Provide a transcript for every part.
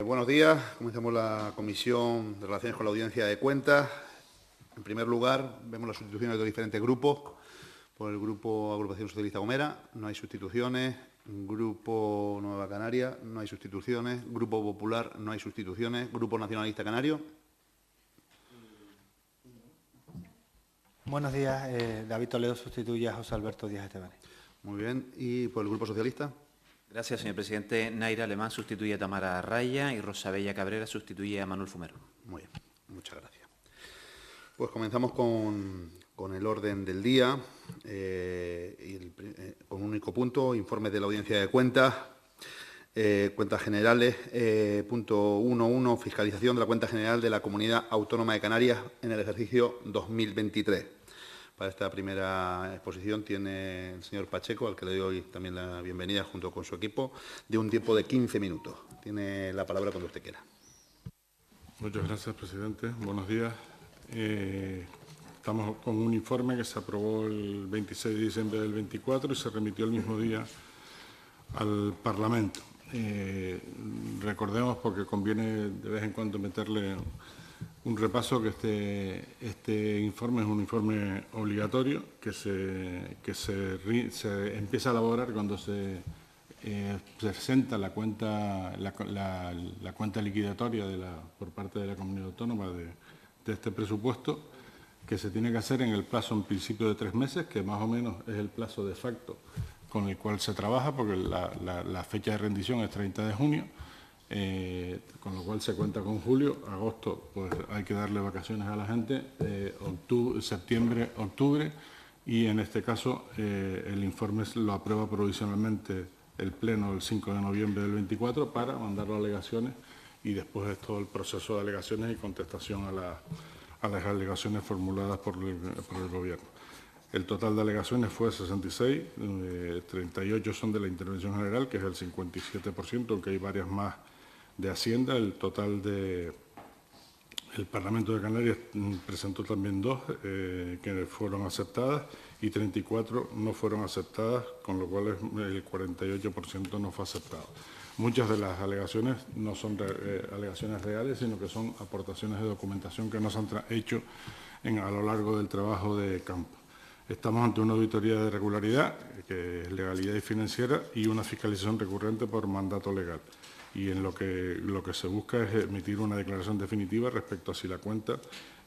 Buenos días. Comenzamos la Comisión de Relaciones con la Audiencia de Cuentas. En primer lugar, vemos las sustituciones de los diferentes grupos. Por el Grupo Agrupación Socialista Gomera no hay sustituciones. Grupo Nueva Canaria no hay sustituciones. Grupo Popular no hay sustituciones. Grupo Nacionalista Canario. Buenos días. David Toledo sustituye a José Alberto Díaz Estebanes. Muy bien. ¿Y por el Grupo Socialista? Gracias, señor presidente. Naira Alemán sustituye a Tamara Raya y Rosabella Cabrera sustituye a Manuel Fumero. Muy bien, muchas gracias. Pues comenzamos con el orden del día, con un único punto, informe de la Audiencia de Cuentas, cuentas generales, punto 1.1, fiscalización de la cuenta general de la Comunidad Autónoma de Canarias en el ejercicio 2023. Para esta primera exposición tiene el señor Pacheco, al que le doy también la bienvenida junto con su equipo, de un tiempo de 15 minutos. Tiene la palabra cuando usted quiera. Muchas gracias, presidente. Buenos días. Estamos con un informe que se aprobó el 26 de diciembre del 24 y se remitió el mismo día al Parlamento. Recordemos, porque conviene de vez en cuando meterle un repaso, que este informe es un informe obligatorio que se empieza a elaborar cuando se presenta la cuenta liquidatoria por parte de la comunidad autónoma de este presupuesto, que se tiene que hacer en el plazo en principio de 3 meses, que más o menos es el plazo de facto con el cual se trabaja, porque la fecha de rendición es 30 de junio. Con lo cual se cuenta con julio. Agosto, pues hay que darle vacaciones a la gente, septiembre, octubre, y en este caso el informe lo aprueba provisionalmente el Pleno el 5 de noviembre del 24 para mandarlo a alegaciones, y después es todo el proceso de alegaciones y contestación a las alegaciones formuladas por el Gobierno. El total de alegaciones fue 66, 38 son de la intervención general, que es el 57%, aunque hay varias más de Hacienda. El total del Parlamento de Canarias presentó también 2 que fueron aceptadas y 34 no fueron aceptadas, con lo cual el 48% no fue aceptado. Muchas de las alegaciones no son alegaciones reales, sino que son aportaciones de documentación que nos han hecho a lo largo del trabajo de campo. Estamos ante una auditoría de regularidad, que es legalidad y financiera, y una fiscalización recurrente por mandato legal. Y en lo que se busca es emitir una declaración definitiva respecto a si la cuenta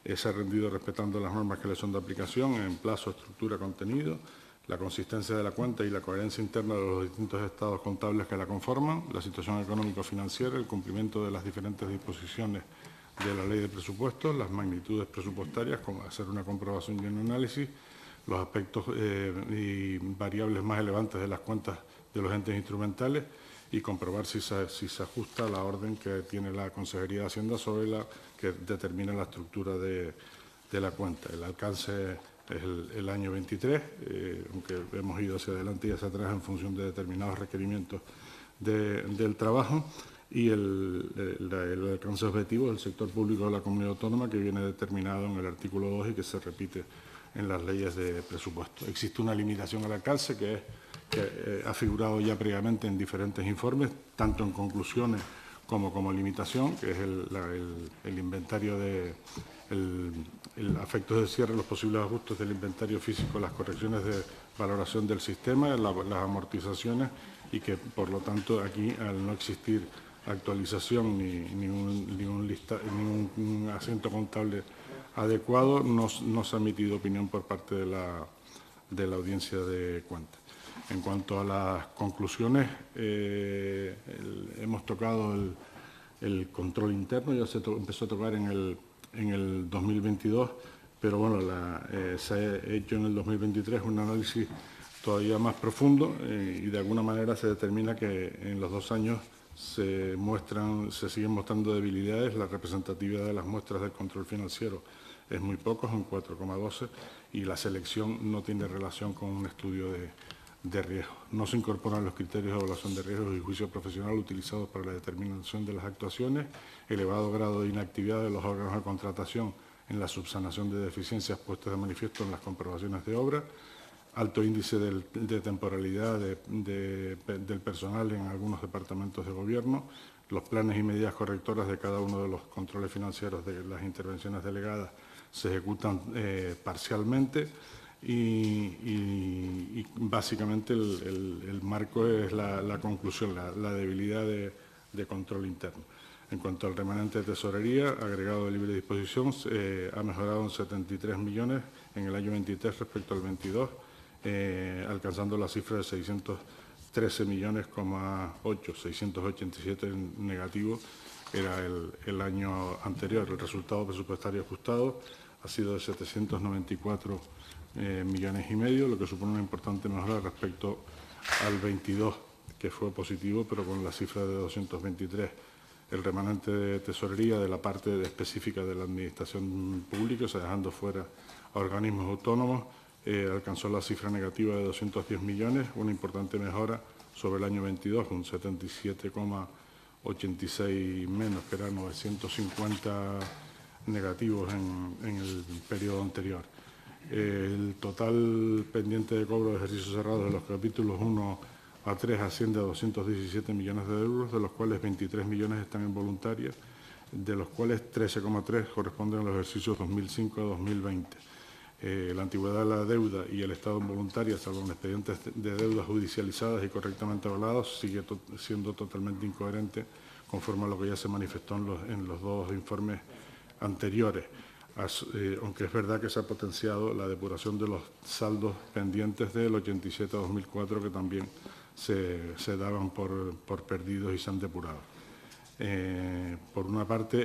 se ha rendido respetando las normas que le son de aplicación en plazo, estructura, contenido, la consistencia de la cuenta y la coherencia interna de los distintos estados contables que la conforman, la situación económico-financiera, el cumplimiento de las diferentes disposiciones de la Ley de Presupuestos, las magnitudes presupuestarias, como hacer una comprobación y un análisis, los aspectos y variables más relevantes de las cuentas de los entes instrumentales, y comprobar si se ajusta a la orden que tiene la Consejería de Hacienda sobre la que determina la estructura de la cuenta. El alcance es el año 23, aunque hemos ido hacia adelante y hacia atrás en función de determinados requerimientos del trabajo, y el alcance objetivo del sector público de la comunidad autónoma, que viene determinado en el artículo 2 y que se repite en las leyes de presupuesto. Existe una limitación al alcance que ha figurado ya previamente en diferentes informes, tanto en conclusiones como limitación, que es el inventario el afectos de cierre, los posibles ajustes del inventario físico, las correcciones de valoración del sistema, las amortizaciones, y que, por lo tanto, aquí, al no existir actualización ni un asiento contable adecuado, no se ha emitido opinión por parte de la Audiencia de Cuentas. En cuanto a las conclusiones, hemos tocado el control interno, ya se empezó a tocar en el 2022, pero bueno, se ha hecho en el 2023 un análisis todavía más profundo, y de alguna manera se determina que en los 2 años se siguen mostrando debilidades. La representatividad de las muestras del control financiero es muy poco, es un 4,12, y la selección no tiene relación con un estudio de riesgo. No se incorporan los criterios de evaluación de riesgos y juicio profesional utilizados para la determinación de las actuaciones, elevado grado de inactividad de los órganos de contratación en la subsanación de deficiencias puestas de manifiesto en las comprobaciones de obra, alto índice de temporalidad del personal en algunos departamentos de gobierno, los planes y medidas correctoras de cada uno de los controles financieros de las intervenciones delegadas se ejecutan parcialmente y básicamente el marco es la conclusión, la debilidad de control interno. En cuanto al remanente de tesorería, agregado de libre disposición, ha mejorado en 73 millones en el año 23 respecto al 22, alcanzando la cifra de 613 millones, 687 en negativo era el año anterior. El resultado presupuestario ajustado ha sido de 794 millones y medio, lo que supone una importante mejora respecto al 22, que fue positivo, pero con la cifra de 223. El remanente de tesorería de la parte específica de la administración pública, o sea, dejando fuera a organismos autónomos, alcanzó la cifra negativa de 210 millones, una importante mejora sobre el año 22, con 77,86 menos, que eran 950 negativos en el periodo anterior. El total pendiente de cobro de ejercicios cerrados de los capítulos 1 a 3 asciende a 217 millones de euros, de los cuales 23 millones están en voluntaria, de los cuales 13,3 corresponden a los ejercicios 2005 a 2020. La antigüedad de la deuda y el estado en voluntaria, salvo en expedientes de deudas judicializadas y correctamente avalados, sigue siendo totalmente incoherente conforme a lo que ya se manifestó en los dos informes anteriores. Aunque es verdad que se ha potenciado la depuración de los saldos pendientes del 87 a 2004, que también se daban por perdidos y se han depurado. Por una parte,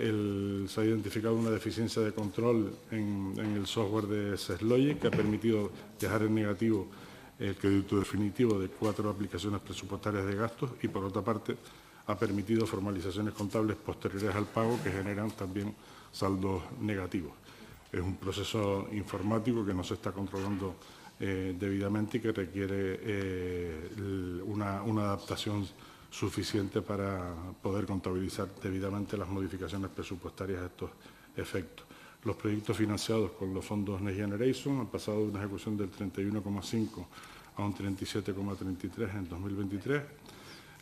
se ha identificado una deficiencia de control en el software de SESLogic, que ha permitido dejar en negativo el crédito definitivo de 4 aplicaciones presupuestarias de gastos y, por otra parte, ha permitido formalizaciones contables posteriores al pago que generan también saldos negativos. Es un proceso informático que no se está controlando debidamente y que requiere una adaptación suficiente para poder contabilizar debidamente las modificaciones presupuestarias a estos efectos. Los proyectos financiados con los fondos Next Generation han pasado de una ejecución del 31,5 a un 37,33 en 2023.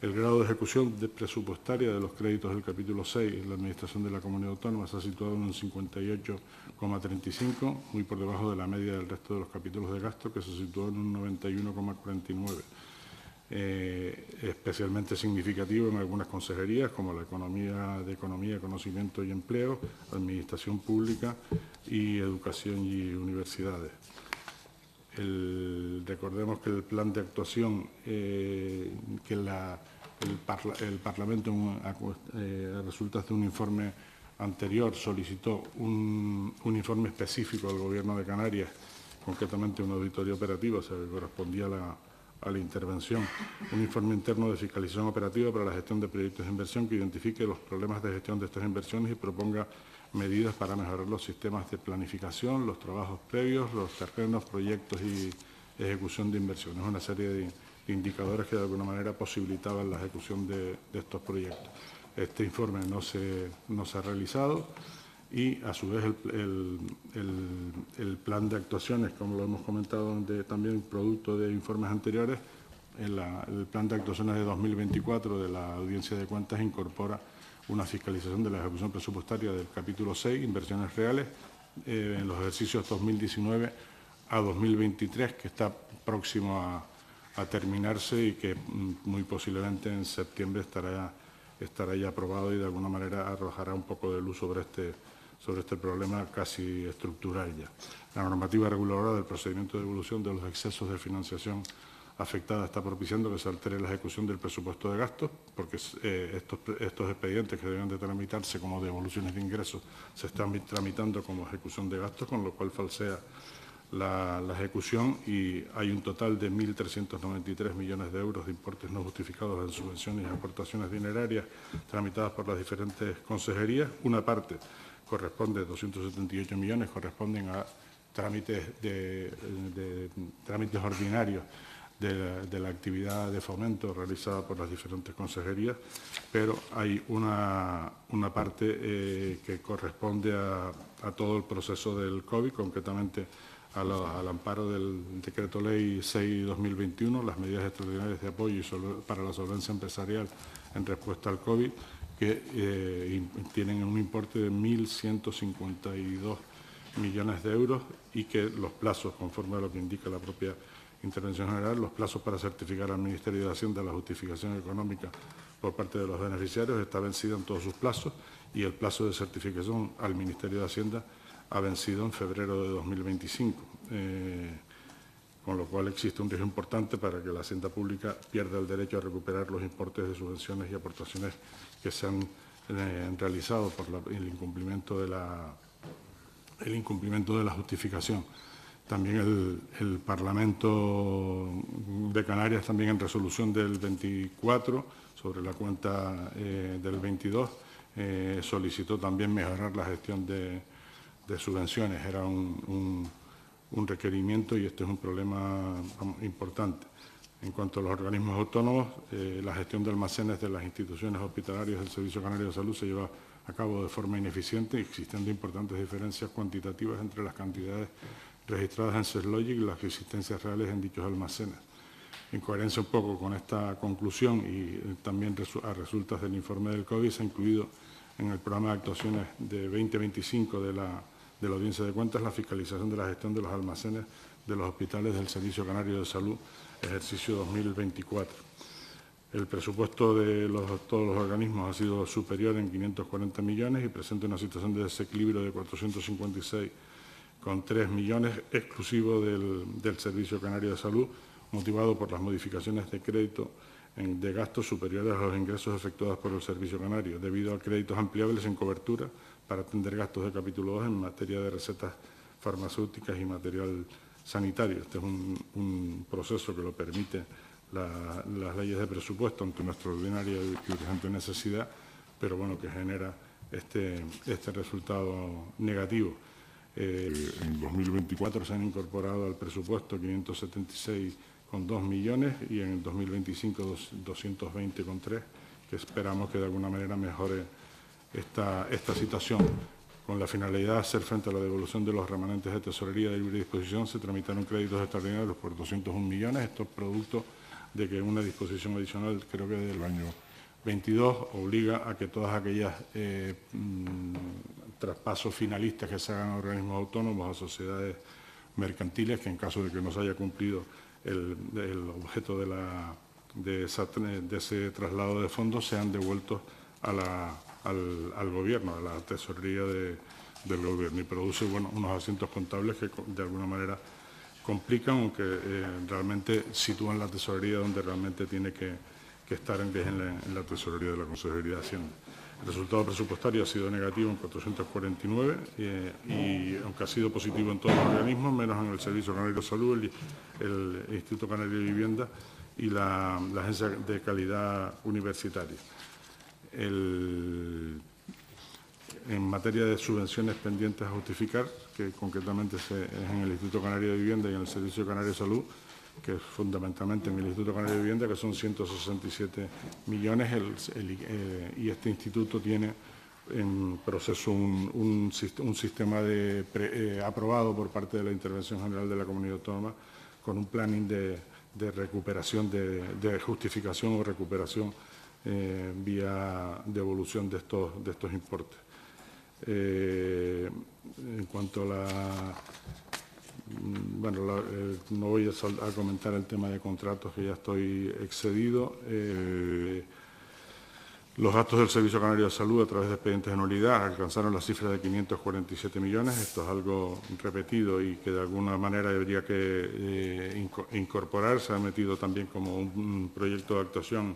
El grado de ejecución presupuestaria de los créditos del capítulo 6 en la Administración de la Comunidad Autónoma se ha situado en un 58,35, muy por debajo de la media del resto de los capítulos de gasto, que se situó en un 91,49. Especialmente significativo en algunas consejerías, como la de Economía, Conocimiento y Empleo, Administración Pública y Educación y Universidades. Recordemos que el plan de actuación que el Parlamento, a resultas de un informe anterior, solicitó un informe específico al Gobierno de Canarias, concretamente una auditoría operativa, o sea, que correspondía a la intervención, un informe interno de fiscalización operativa para la gestión de proyectos de inversión que identifique los problemas de gestión de estas inversiones y proponga medidas para mejorar los sistemas de planificación, los trabajos previos, los terrenos, proyectos y ejecución de inversiones. Una serie de indicadores que de alguna manera posibilitaban la ejecución de estos proyectos. Este informe no se ha realizado y, a su vez, el plan de actuaciones, como lo hemos comentado también producto de informes anteriores, el plan de actuaciones de 2024 de la Audiencia de Cuentas incorpora una fiscalización de la ejecución presupuestaria del capítulo 6, inversiones reales, en los ejercicios 2019 a 2023, que está próximo a terminarse y que muy posiblemente en septiembre estará ya aprobado y de alguna manera arrojará un poco de luz sobre este problema casi estructural ya. La normativa reguladora del procedimiento de devolución de los excesos de financiación afectada está propiciando que se altere la ejecución del presupuesto de gastos, porque estos expedientes que deben de tramitarse como devoluciones de ingresos se están tramitando como ejecución de gastos, con lo cual falsea la ejecución y hay un total de 1.393 millones de euros de importes no justificados en subvenciones y aportaciones dinerarias tramitadas por las diferentes consejerías. Una parte corresponde, 278 millones, corresponden a trámites ordinarios de la actividad de fomento realizada por las diferentes consejerías, pero hay una parte que corresponde a todo el proceso del COVID, concretamente al amparo del Decreto Ley 6/2021, las medidas extraordinarias de apoyo para la solvencia empresarial en respuesta al COVID, que tienen un importe de 1.152 millones de euros y que los plazos, conforme a lo que indica la propia intervención general, los plazos para certificar al Ministerio de Hacienda la justificación económica por parte de los beneficiarios está vencido en todos sus plazos y el plazo de certificación al Ministerio de Hacienda ha vencido en febrero de 2025, con lo cual existe un riesgo importante para que la Hacienda Pública pierda el derecho a recuperar los importes de subvenciones y aportaciones que se han realizado por el incumplimiento de la justificación. También el Parlamento de Canarias, también en resolución del 24 sobre la cuenta del 22, solicitó también mejorar la gestión de subvenciones. Era un requerimiento y este es un problema importante. En cuanto a los organismos autónomos, la gestión de almacenes de las instituciones hospitalarias del Servicio Canario de Salud se lleva a cabo de forma ineficiente, existiendo importantes diferencias cuantitativas entre las cantidades registradas en SESLogic y las existencias reales en dichos almacenes. En coherencia un poco con esta conclusión y también a resultas del informe del COVID, se ha incluido en el programa de actuaciones de 2025 de la Audiencia de Cuentas la fiscalización de la gestión de los almacenes de los hospitales del Servicio Canario de Salud, ejercicio 2024. El presupuesto de todos los organismos ha sido superior en 540 millones y presenta una situación de desequilibrio de 456,3 millones, exclusivo del Servicio Canario de Salud, motivado por las modificaciones de crédito de gastos superiores a los ingresos efectuados por el Servicio Canario, debido a créditos ampliables en cobertura para atender gastos de capítulo 2 en materia de recetas farmacéuticas y material sanitario. Este es un proceso que lo permite las leyes de presupuesto ante una extraordinaria y urgente necesidad, pero bueno, que genera este resultado negativo. En 2024 se han incorporado al presupuesto 576,2 millones y en el 2025 220,3, que esperamos que de alguna manera mejore esta situación. Con la finalidad de hacer frente a la devolución de los remanentes de tesorería de libre disposición, se tramitaron créditos extraordinarios por 201 millones. Esto es producto de que una disposición adicional, creo que del año 22, obliga a que todas aquellas traspasos finalistas que se hagan a organismos autónomos, a sociedades mercantiles, que en caso de que no se haya cumplido el objeto de ese traslado de fondos, sean devueltos al Gobierno, a la tesorería del Gobierno, y produce unos asientos contables que de alguna manera complican, aunque realmente sitúan la tesorería donde realmente tiene que estar en la tesorería de la Consejería de Hacienda. El resultado presupuestario ha sido negativo en 449 y aunque ha sido positivo en todos los organismos, menos en el Servicio Canario de Salud, el Instituto Canario de Vivienda y la Agencia de Calidad Universitaria. En materia de subvenciones pendientes a justificar, que concretamente es en el Instituto Canario de Vivienda y en el Servicio Canario de Salud, que es fundamentalmente en el Instituto Canario de Vivienda, que son 167 millones, y este instituto tiene en proceso un sistema aprobado por parte de la Intervención General de la Comunidad Autónoma con un planning de recuperación, de justificación o recuperación vía devolución de estos importes. En cuanto a no voy a comentar el tema de contratos, que ya estoy excedido. Los gastos del Servicio Canario de Salud a través de expedientes de nulidad alcanzaron la cifra de 547 millones. Esto es algo repetido y que de alguna manera debería que incorporar. Se ha metido también como un proyecto de actuación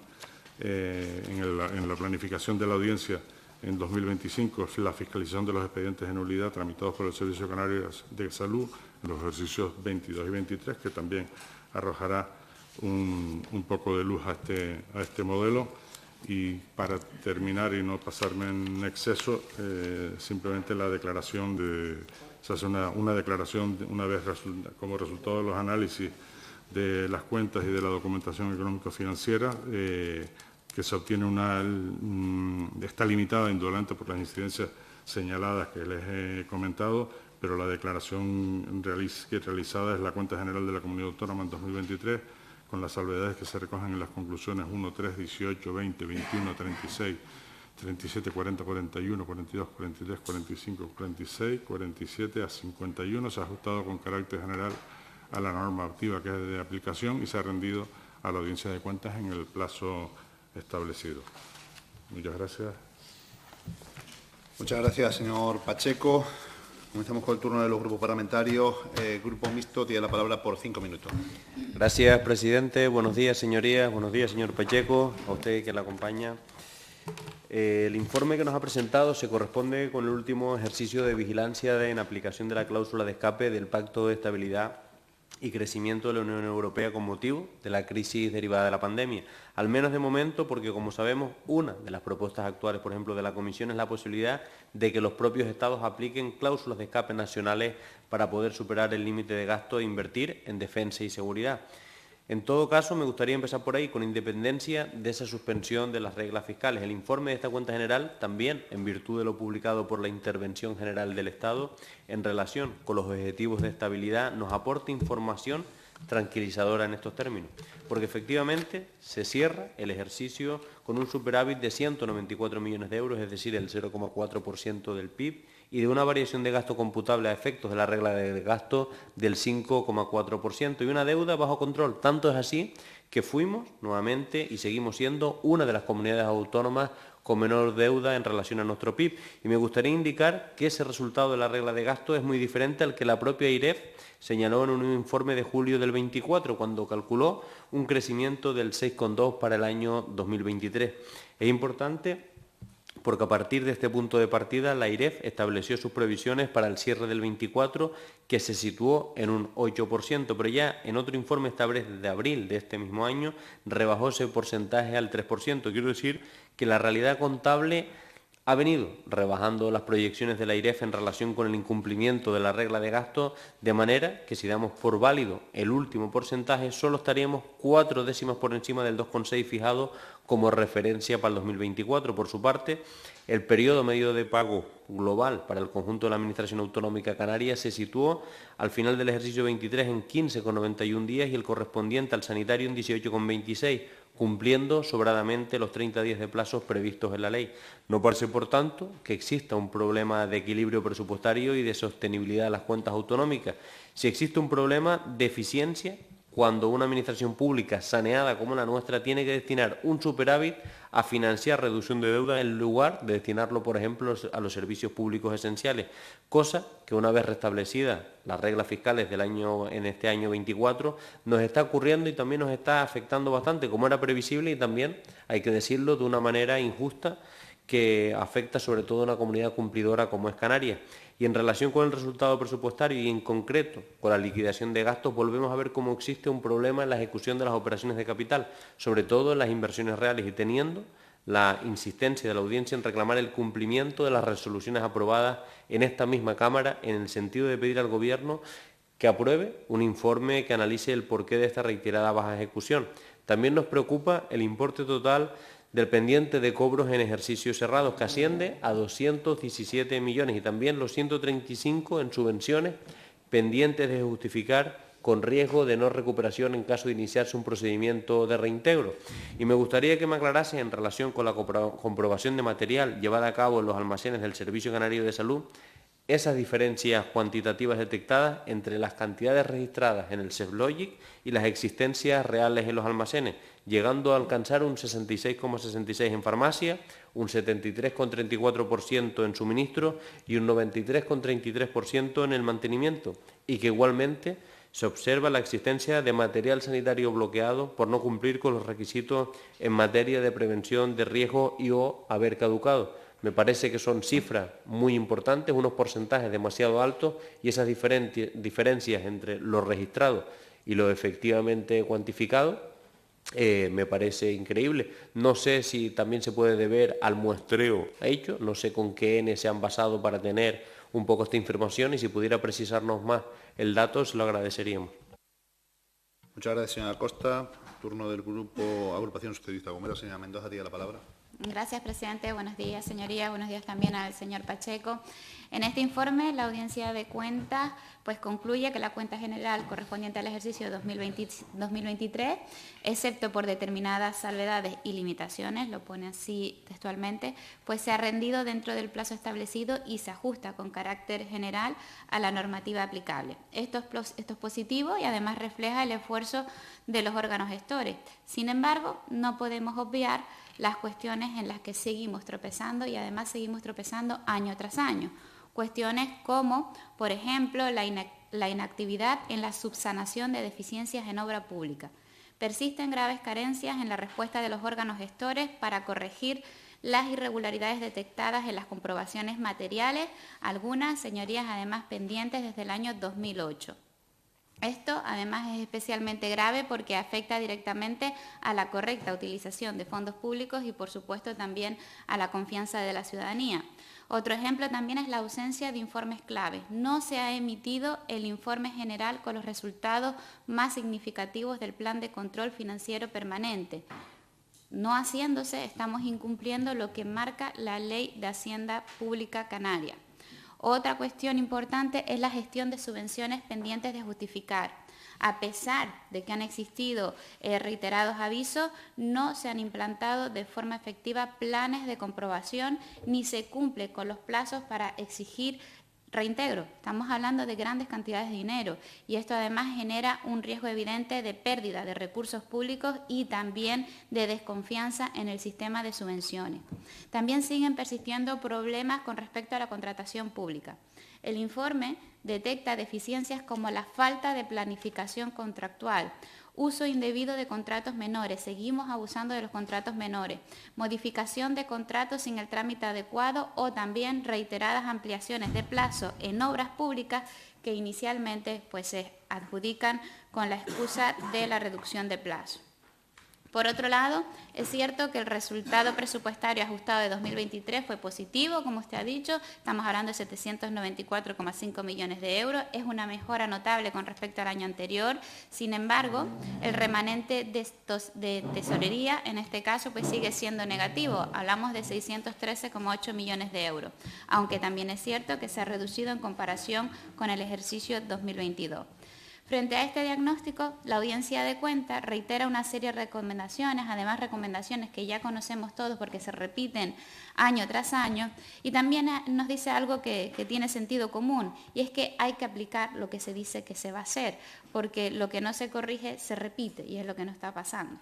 en la planificación de la audiencia en 2025, la fiscalización de los expedientes de nulidad tramitados por el Servicio Canario de Salud en los ejercicios 22 y 23, que también arrojará un poco de luz a este modelo. Y para terminar y no pasarme en exceso, simplemente la declaración se hace una declaración una vez como resultado de los análisis de las cuentas y de la documentación económico-financiera, que se obtiene está limitada indudablemente por las incidencias señaladas que les he comentado, pero la declaración realizada es la cuenta general de la Comunidad Autónoma en 2023, con las salvedades que se recogen en las conclusiones 1, 3, 18, 20, 21, 36, 37, 40, 41, 42, 43, 45, 46, 47 a 51. Se ha ajustado con carácter general a la normativa que es de aplicación y se ha rendido a la Audiencia de Cuentas en el plazo establecido. Muchas gracias. Muchas gracias, señor Pacheco. Comenzamos con el turno de los grupos parlamentarios. Grupo Mixto tiene la palabra por 5 minutos. Gracias, presidente. Buenos días, señorías. Buenos días, señor Pacheco, a usted que la acompaña. El informe que nos ha presentado se corresponde con el último ejercicio de vigilancia en aplicación de la cláusula de escape del Pacto de Estabilidad y Crecimiento de la Unión Europea con motivo de la crisis derivada de la pandemia. Al menos de momento, porque como sabemos, una de las propuestas actuales, por ejemplo, de la Comisión es la posibilidad de que los propios Estados apliquen cláusulas de escape nacionales para poder superar el límite de gasto e invertir en defensa y seguridad. En todo caso, me gustaría empezar por ahí, con independencia de esa suspensión de las reglas fiscales. El informe de esta cuenta general, también en virtud de lo publicado por la Intervención General del Estado, en relación con los objetivos de estabilidad, nos aporta información tranquilizadora en estos términos, porque efectivamente se cierra el ejercicio con un superávit de 194 millones de euros, es decir, el 0,4% del PIB, y de una variación de gasto computable a efectos de la regla de gasto del 5,4% y una deuda bajo control. Tanto es así que fuimos nuevamente y seguimos siendo una de las comunidades autónomas con menor deuda en relación a nuestro PIB. Y me gustaría indicar que ese resultado de la regla de gasto es muy diferente al que la propia AIREF señaló en un informe de julio del 24, cuando calculó un crecimiento del 6,2 para el año 2023. Es importante porque a partir de este punto de partida la AIREF estableció sus previsiones para el cierre del 24, que se situó en un 8%, pero ya en otro informe, esta vez de abril de este mismo año, rebajó ese porcentaje al 3%. Quiero decir que la realidad contable ha venido rebajando las proyecciones de la AIREF en relación con el incumplimiento de la regla de gasto, de manera que si damos por válido el último porcentaje, solo estaríamos 4 décimas por encima del 2,6 fijado como referencia para el 2024. Por su parte, el periodo medio de pago global para el conjunto de la Administración Autonómica Canaria se situó al final del ejercicio 23 en 15,91 días y el correspondiente al sanitario en 18,26, cumpliendo sobradamente los 30 días de plazos previstos en la ley. No parece, por tanto, que exista un problema de equilibrio presupuestario y de sostenibilidad de las cuentas autonómicas. Si existe un problema de eficiencia, cuando una administración pública saneada como la nuestra tiene que destinar un superávit a financiar reducción de deuda en lugar de destinarlo, por ejemplo, a los servicios públicos esenciales, cosa que una vez restablecidas las reglas fiscales en este año 24 nos está ocurriendo y también nos está afectando bastante, como era previsible y también, hay que decirlo, de una manera injusta que afecta sobre todo a una comunidad cumplidora como es Canarias. Y en relación con el resultado presupuestario y en concreto con la liquidación de gastos, volvemos a ver cómo existe un problema en la ejecución de las operaciones de capital, sobre todo en las inversiones reales, y teniendo la insistencia de la audiencia en reclamar el cumplimiento de las resoluciones aprobadas en esta misma Cámara, en el sentido de pedir al Gobierno que apruebe un informe que analice el porqué de esta reiterada baja ejecución. También nos preocupa el importe total del pendiente de cobros en ejercicios cerrados, que asciende a 217 millones, y también los 135 en subvenciones pendientes de justificar con riesgo de no recuperación en caso de iniciarse un procedimiento de reintegro. Y me gustaría que me aclarase en relación con la comprobación de material llevada a cabo en los almacenes del Servicio Canario de Salud, esas diferencias cuantitativas detectadas entre las cantidades registradas en el SEFLogic y las existencias reales en los almacenes, llegando a alcanzar un 66,66 en farmacia, un 73,34% en suministro y un 93,33% en el mantenimiento, y que igualmente se observa la existencia de material sanitario bloqueado por no cumplir con los requisitos en materia de prevención de riesgo y o haber caducado. Me parece que son cifras muy importantes, unos porcentajes demasiado altos, y esas diferencias entre lo registrado y lo efectivamente cuantificado me parece increíble. No sé si también se puede deber al muestreo hecho, no sé con qué N se han basado para tener un poco esta información, y si pudiera precisarnos más el dato, se lo agradeceríamos. Muchas gracias, señora Costa. Turno del Grupo Agrupación Socialista Gomera. Señora Mendoza, tiene la palabra. Gracias, presidente. Buenos días, señorías. Buenos días también al señor Pacheco. En este informe, la audiencia de cuentas concluye que la cuenta general correspondiente al ejercicio 2023, excepto por determinadas salvedades y limitaciones, lo pone así textualmente, pues se ha rendido dentro del plazo establecido y se ajusta con carácter general a la normativa aplicable. Esto es positivo y además refleja el esfuerzo de los órganos gestores. Sin embargo, no podemos obviar las cuestiones en las que seguimos tropezando y además seguimos tropezando año tras año. Cuestiones como, por ejemplo, la inactividad en la subsanación de deficiencias en obra pública. Persisten graves carencias en la respuesta de los órganos gestores para corregir las irregularidades detectadas en las comprobaciones materiales, algunas, señorías, además pendientes desde el año 2008. Esto, además, es especialmente grave porque afecta directamente a la correcta utilización de fondos públicos y, por supuesto, también a la confianza de la ciudadanía. Otro ejemplo también es la ausencia de informes claves. No se ha emitido el informe general con los resultados más significativos del Plan de Control Financiero Permanente. No haciéndose, estamos incumpliendo lo que marca la Ley de Hacienda Pública Canaria. Otra cuestión importante es la gestión de subvenciones pendientes de justificar. A pesar de que han existido reiterados avisos, no se han implantado de forma efectiva planes de comprobación ni se cumple con los plazos para exigir reintegro. Estamos hablando de grandes cantidades de dinero y esto además genera un riesgo evidente de pérdida de recursos públicos y también de desconfianza en el sistema de subvenciones. También siguen persistiendo problemas con respecto a la contratación pública. El informe detecta deficiencias como la falta de planificación contractual, uso indebido de contratos menores, seguimos abusando de los contratos menores, modificación de contratos sin el trámite adecuado o también reiteradas ampliaciones de plazo en obras públicas que inicialmente se adjudican con la excusa de la reducción de plazo. Por otro lado, es cierto que el resultado presupuestario ajustado de 2023 fue positivo, como usted ha dicho, estamos hablando de 794,5 millones de euros, es una mejora notable con respecto al año anterior. Sin embargo, el remanente de tesorería, en este caso, sigue siendo negativo, hablamos de 613,8 millones de euros, aunque también es cierto que se ha reducido en comparación con el ejercicio 2022. Frente a este diagnóstico, la audiencia de cuentas reitera una serie de recomendaciones, además recomendaciones que ya conocemos todos porque se repiten año tras año, y también nos dice algo que tiene sentido común, y es que hay que aplicar lo que se dice que se va a hacer, porque lo que no se corrige se repite, y es lo que nos está pasando.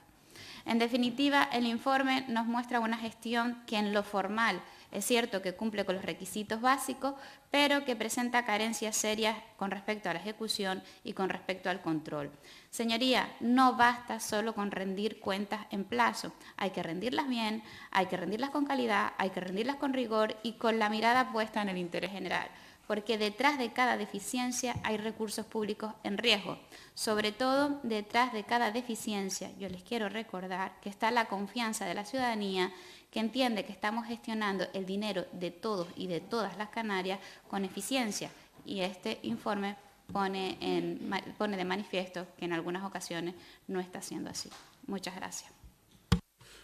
En definitiva, el informe nos muestra una gestión que en lo formal es cierto que cumple con los requisitos básicos, pero que presenta carencias serias con respecto a la ejecución y con respecto al control. Señoría, no basta solo con rendir cuentas en plazo, hay que rendirlas bien, hay que rendirlas con calidad, hay que rendirlas con rigor y con la mirada puesta en el interés general, porque detrás de cada deficiencia hay recursos públicos en riesgo. Sobre todo, detrás de cada deficiencia, yo les quiero recordar que está la confianza de la ciudadanía, que entiende que estamos gestionando el dinero de todos y de todas las Canarias con eficiencia. Y este informe pone de manifiesto que en algunas ocasiones no está siendo así. Muchas gracias.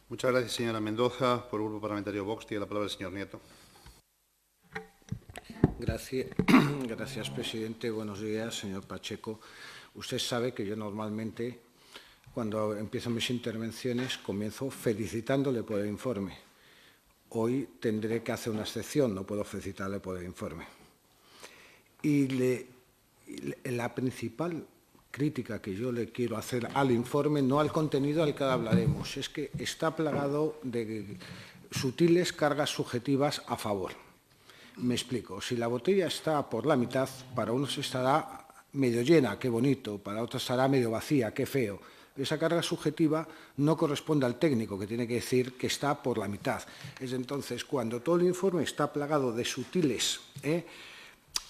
Muchas gracias, señora Mendoza. Por el Grupo Parlamentario Vox tiene la palabra el señor Nieto. Gracias, presidente. Buenos días, señor Pacheco. Usted sabe que yo normalmente, cuando empiezo mis intervenciones, comienzo felicitándole por el informe. Hoy tendré que hacer una excepción, no puedo felicitarle por el informe. Y la principal crítica que yo le quiero hacer al informe, no al contenido al que hablaremos, es que está plagado de sutiles cargas subjetivas a favor. Me explico. Si la botella está por la mitad, para unos estará medio llena, qué bonito, para otros estará medio vacía, qué feo. Esa carga subjetiva no corresponde al técnico, que tiene que decir que está por la mitad. Es entonces, cuando todo el informe está plagado de sutiles,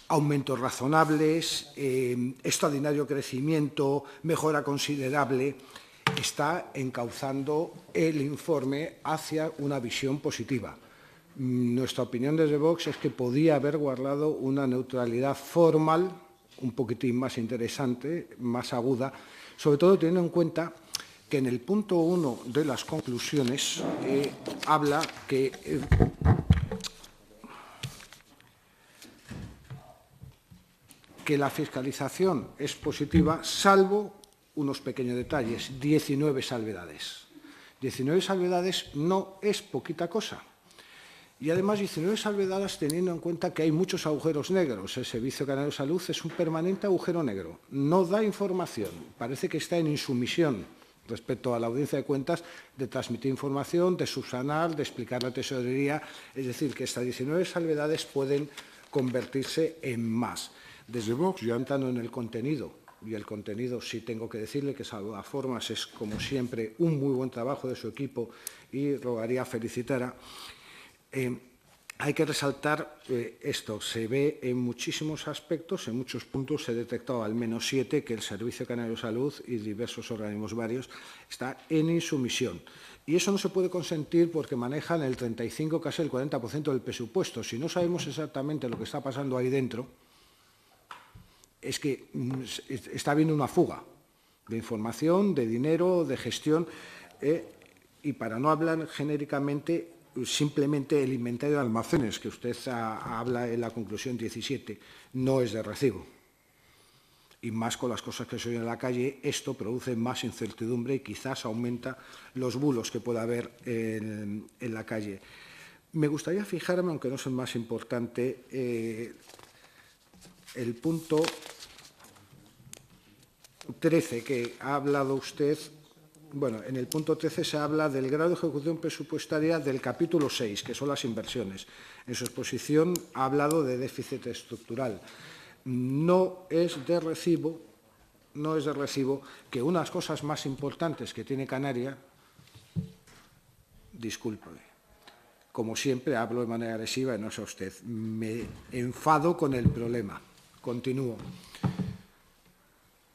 aumentos razonables, extraordinario crecimiento, mejora considerable, está encauzando el informe hacia una visión positiva. Nuestra opinión desde Vox es que podía haber guardado una neutralidad formal un poquitín más interesante, más aguda, sobre todo teniendo en cuenta que en el punto 1 de las conclusiones habla que la fiscalización es positiva, salvo unos pequeños detalles, 19 salvedades. 19 salvedades no es poquita cosa. Y además 19 salvedades teniendo en cuenta que hay muchos agujeros negros. El Servicio Canario de Salud es un permanente agujero negro. No da información. Parece que está en insumisión respecto a la audiencia de cuentas de transmitir información, de subsanar, de explicar la tesorería. Es decir, que estas 19 salvedades pueden convertirse en más. Desde Vox, yo entrando en el contenido, y el contenido sí tengo que decirle que Salvaformas es, como siempre, un muy buen trabajo de su equipo y rogaría felicitar. Hay que resaltar esto. Se ve en muchísimos aspectos, en muchos puntos he detectado al menos 7 que el Servicio Canario de Salud y diversos organismos varios está en insumisión. Y eso no se puede consentir porque manejan el 35, casi el 40% del presupuesto. Si no sabemos exactamente lo que está pasando ahí dentro, es que está habiendo una fuga de información, de dinero, de gestión, y para no hablar genéricamente, simplemente el inventario de almacenes, que usted habla en la conclusión 17, no es de recibo. Y más con las cosas que se oyen en la calle, esto produce más incertidumbre y quizás aumenta los bulos que pueda haber en la calle. Me gustaría fijarme, aunque no es el más importante, el punto 13 que ha hablado usted. Bueno, en el punto 13 se habla del grado de ejecución presupuestaria del capítulo 6, que son las inversiones. En su exposición ha hablado de déficit estructural. No es de recibo que unas cosas más importantes que tiene Canarias, discúlpeme, como siempre hablo de manera agresiva y no sé usted, me enfado con el problema. Continúo.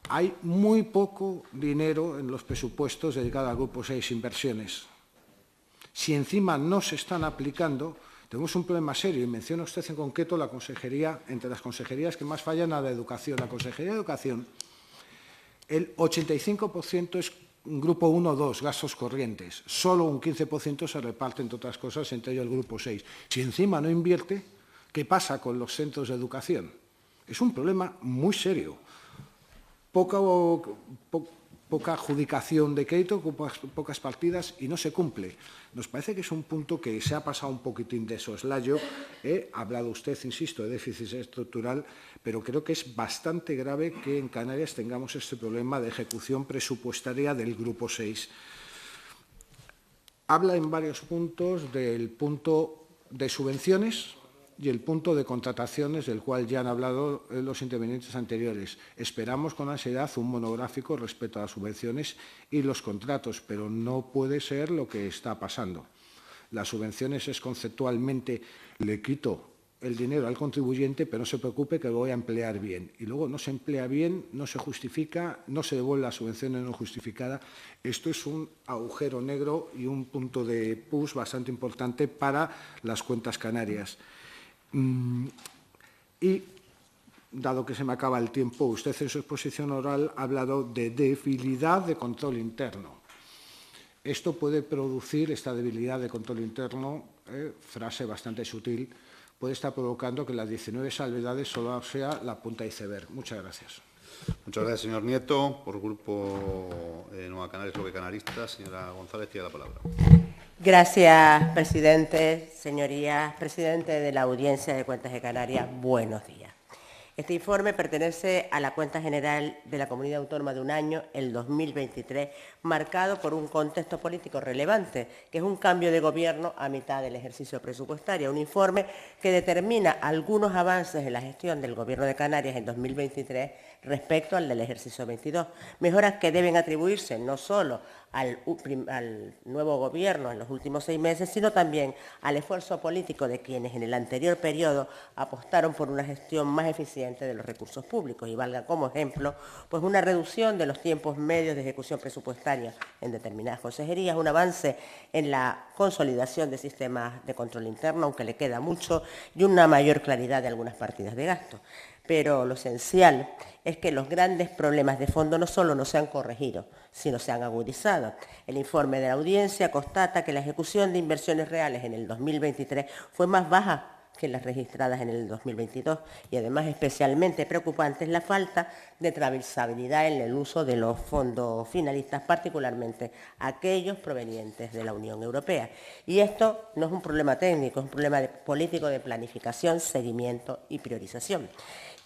Hay muy poco dinero en los presupuestos dedicados al Grupo 6 inversiones. Si encima no se están aplicando, tenemos un problema serio. Y menciona usted en concreto la consejería, entre las consejerías que más fallan, a la educación. La Consejería de Educación, el 85% es Grupo 1 o 2, gastos corrientes. Solo un 15% se reparte, entre otras cosas, entre ellos el Grupo 6. Si encima no invierte, ¿qué pasa con los centros de educación? Es un problema muy serio. Poca adjudicación de crédito, pocas partidas y no se cumple. Nos parece que es un punto que se ha pasado un poquitín de soslayo. Ha hablado usted, insisto, de déficit estructural, pero creo que es bastante grave que en Canarias tengamos este problema de ejecución presupuestaria del Grupo 6. Habla en varios puntos del punto de subvenciones y el punto de contrataciones, del cual ya han hablado los intervinientes anteriores. Esperamos con ansiedad un monográfico respecto a las subvenciones y los contratos, pero no puede ser lo que está pasando. Las subvenciones es conceptualmente, le quito el dinero al contribuyente, pero no se preocupe que lo voy a emplear bien. Y luego no se emplea bien, no se justifica, no se devuelve la subvención no justificada. Esto es un agujero negro y un punto de pus bastante importante para las cuentas canarias. Y, dado que se me acaba el tiempo, usted en su exposición oral ha hablado de debilidad de control interno. Esto puede producir, esta debilidad de control interno, frase bastante sutil, puede estar provocando que las 19 salvedades solo sea la punta de iceberg. Muchas gracias. Muchas gracias, señor Nieto. Por Grupo Nueva Canarias, Bloque Canarista, señora González, tiene la palabra. Gracias, presidente. Señorías, presidente de la Audiencia de Cuentas de Canarias, buenos días. Este informe pertenece a la Cuenta General de la Comunidad Autónoma de un año, el 2023, marcado por un contexto político relevante, que es un cambio de gobierno a mitad del ejercicio presupuestario. Un informe que determina algunos avances en la gestión del Gobierno de Canarias en 2023 respecto al del ejercicio 22. Mejoras que deben atribuirse no solo al nuevo gobierno en los últimos 6 meses, sino también al esfuerzo político de quienes en el anterior periodo apostaron por una gestión más eficiente de los recursos públicos. Y valga como ejemplo, pues una reducción de los tiempos medios de ejecución presupuestaria en determinadas consejerías, un avance en la consolidación de sistemas de control interno, aunque le queda mucho, y una mayor claridad de algunas partidas de gasto. pero lo esencial es que los grandes problemas de fondo no solo no se han corregido, sino se han agudizado. El informe de la audiencia constata que la ejecución de inversiones reales en el 2023 fue más baja que las registradas en el 2022 y además especialmente preocupante es la falta de trazabilidad en el uso de los fondos finalistas, particularmente aquellos provenientes de la Unión Europea. Y esto no es un problema técnico, es un problema político de planificación, seguimiento y priorización.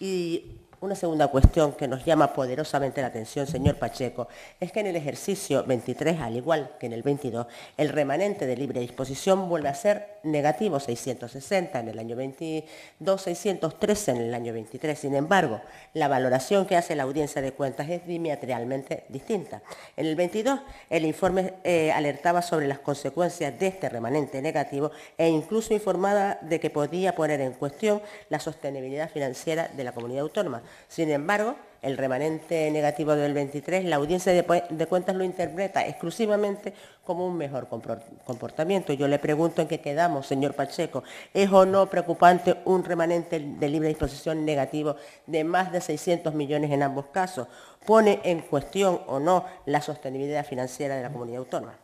Y una segunda cuestión que nos llama poderosamente la atención, señor Pacheco, es que en el ejercicio 23, al igual que en el 22, el remanente de libre disposición vuelve a ser negativo, 660 en el año 22, 613 en el año 23. Sin embargo, la valoración que hace la Audiencia de Cuentas es diametralmente distinta. En el 22, el informe alertaba sobre las consecuencias de este remanente negativo e incluso informaba de que podía poner en cuestión la sostenibilidad financiera de la comunidad autónoma. Sin embargo, el remanente negativo del 23, la Audiencia de Cuentas lo interpreta exclusivamente como un mejor comportamiento. Yo le pregunto en qué quedamos, señor Pacheco. ¿Es o no preocupante un remanente de libre disposición negativo de más de 600 millones en ambos casos? ¿Pone en cuestión o no la sostenibilidad financiera de la comunidad autónoma?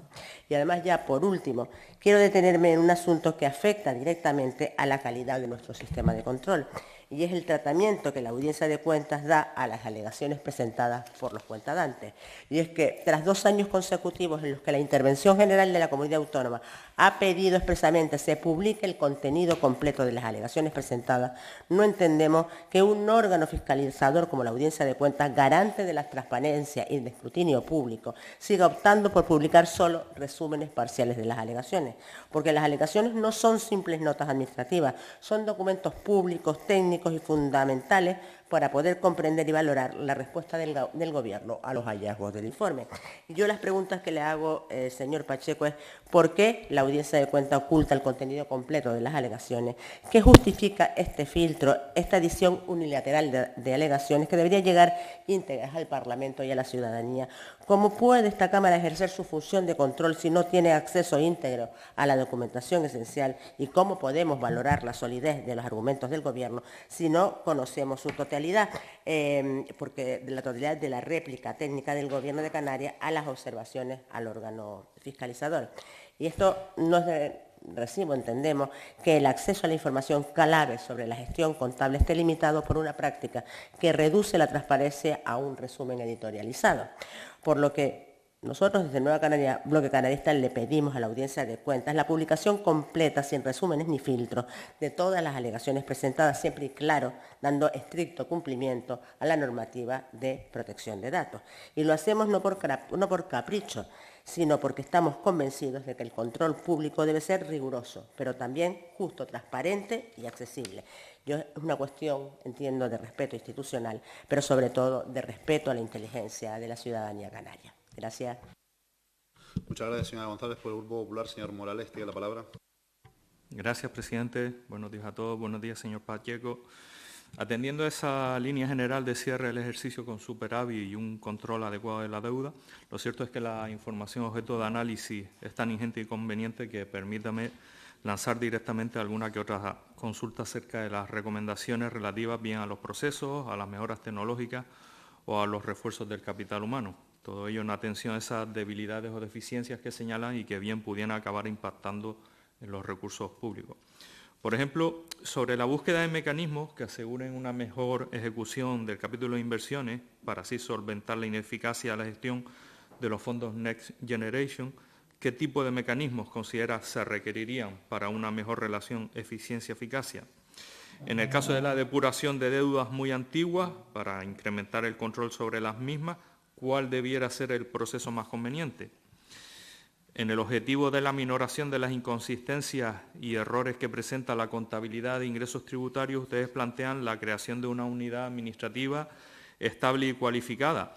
Y además, ya por último, quiero detenerme en un asunto que afecta directamente a la calidad de nuestro sistema de control, y es el tratamiento que la Audiencia de Cuentas da a las alegaciones presentadas por los cuentadantes. Y es que, tras 2 años consecutivos en los que la Intervención General de la Comunidad Autónoma ha pedido expresamente se publique el contenido completo de las alegaciones presentadas, no entendemos que un órgano fiscalizador como la Audiencia de Cuentas, garante de la transparencia y del escrutinio público, siga optando por publicar solo resúmenes parciales de las alegaciones, porque las alegaciones no son simples notas administrativas, son documentos públicos, técnicos y fundamentales para poder comprender y valorar la respuesta del Gobierno a los hallazgos del informe. Y yo las preguntas que le hago, señor Pacheco, es ¿por qué la Audiencia de Cuentas oculta el contenido completo de las alegaciones? ¿Qué justifica este filtro, esta edición unilateral de alegaciones que debería llegar íntegras al Parlamento y a la ciudadanía? ¿Cómo puede esta Cámara ejercer su función de control si no tiene acceso íntegro a la documentación esencial? ¿Y cómo podemos valorar la solidez de los argumentos del Gobierno si no conocemos su totalidad? Porque la totalidad de la réplica técnica del Gobierno de Canarias a las observaciones al órgano fiscalizador. Y esto no es de recibo, entendemos que el acceso a la información clave sobre la gestión contable esté limitado por una práctica que reduce la transparencia a un resumen editorializado. Por lo que nosotros desde Nueva Canaria, Bloque Canarista, le pedimos a la Audiencia de Cuentas la publicación completa, sin resúmenes ni filtros, de todas las alegaciones presentadas, siempre y claro, dando estricto cumplimiento a la normativa de protección de datos. Y lo hacemos no por capricho, sino porque estamos convencidos de que el control público debe ser riguroso, pero también justo, transparente y accesible. Es una cuestión, entiendo, de respeto institucional, pero sobre todo de respeto a la inteligencia de la ciudadanía canaria. Gracias. Muchas gracias, señora González. Por el Grupo Popular, señor Morales, tiene la palabra. Gracias, presidente. Buenos días a todos. Buenos días, señor Pacheco. Atendiendo a esa línea general de cierre del ejercicio con superávit y un control adecuado de la deuda, lo cierto es que la información objeto de análisis es tan ingente y conveniente que permítame lanzar directamente alguna que otra consulta acerca de las recomendaciones relativas bien a los procesos, a las mejoras tecnológicas o a los refuerzos del capital humano. Todo ello en atención a esas debilidades o deficiencias que señalan y que bien pudieran acabar impactando en los recursos públicos. Por ejemplo, sobre la búsqueda de mecanismos que aseguren una mejor ejecución del capítulo de inversiones para así solventar la ineficacia de la gestión de los fondos Next Generation, ¿qué tipo de mecanismos considera se requerirían para una mejor relación eficiencia-eficacia? En el caso de la depuración de deudas muy antiguas, para incrementar el control sobre las mismas, ¿cuál debiera ser el proceso más conveniente? En el objetivo de la minoración de las inconsistencias y errores que presenta la contabilidad de ingresos tributarios, ustedes plantean la creación de una unidad administrativa estable y cualificada,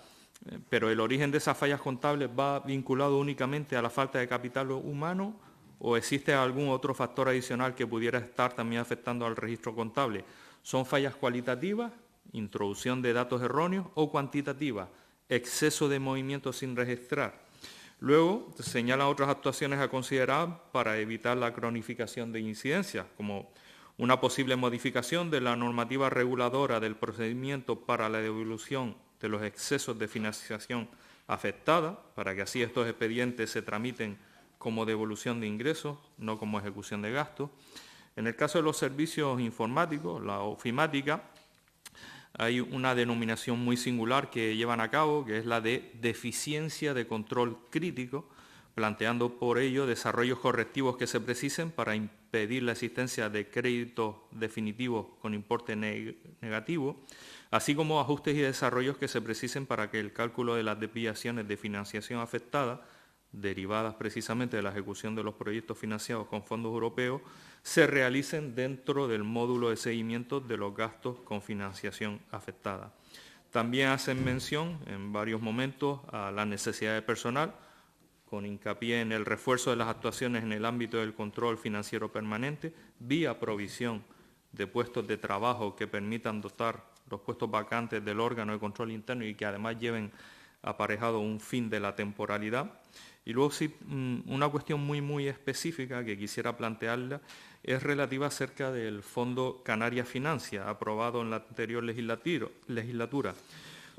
pero ¿el origen de esas fallas contables va vinculado únicamente a la falta de capital humano o existe algún otro factor adicional que pudiera estar también afectando al registro contable? ¿Son fallas cualitativas, introducción de datos erróneos, o cuantitativas, exceso de movimientos sin registrar? Luego, señala otras actuaciones a considerar para evitar la cronificación de incidencias, como una posible modificación de la normativa reguladora del procedimiento para la devolución de los excesos de financiación afectada, para que así estos expedientes se tramiten como devolución de ingresos, no como ejecución de gastos. En el caso de los servicios informáticos, la ofimática, hay una denominación muy singular que llevan a cabo, que es la de deficiencia de control crítico, planteando por ello desarrollos correctivos que se precisen para impedir la existencia de créditos definitivos con importe negativo, así como ajustes y desarrollos que se precisen para que el cálculo de las desviaciones de financiación afectada, derivadas precisamente de la ejecución de los proyectos financiados con fondos europeos, se realicen dentro del módulo de seguimiento de los gastos con financiación afectada. También hacen mención en varios momentos a la necesidad de personal, con hincapié en el refuerzo de las actuaciones en el ámbito del control financiero permanente, vía provisión de puestos de trabajo que permitan dotar los puestos vacantes del órgano de control interno y que además lleven aparejado un fin de la temporalidad. Y luego sí, una cuestión muy específica que quisiera plantearla es relativa acerca del Fondo Canarias Financia, aprobado en la anterior legislatura,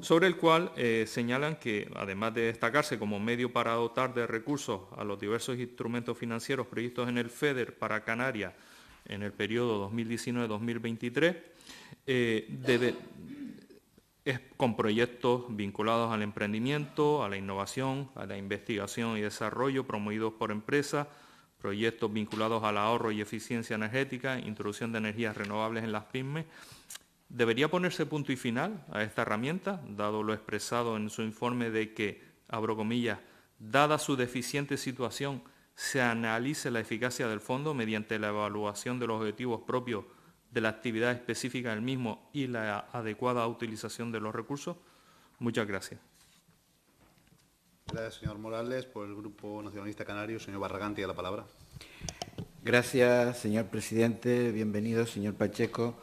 sobre el cual señalan que, además de destacarse como medio para dotar de recursos a los diversos instrumentos financieros previstos en el FEDER para Canarias en el periodo 2019-2023, es con proyectos vinculados al emprendimiento, a la innovación, a la investigación y desarrollo promovidos por empresas, proyectos vinculados al ahorro y eficiencia energética, introducción de energías renovables en las pymes. ¿Debería ponerse punto y final a esta herramienta, dado lo expresado en su informe de que, abro comillas, dada su deficiente situación, se analice la eficacia del fondo mediante la evaluación de los objetivos propios de la actividad específica del mismo y la adecuada utilización de los recursos? Muchas gracias. Gracias, señor Morales. Por el Grupo Nacionalista Canario, señor Barragán, tiene la palabra. Gracias, señor presidente. Bienvenido, señor Pacheco.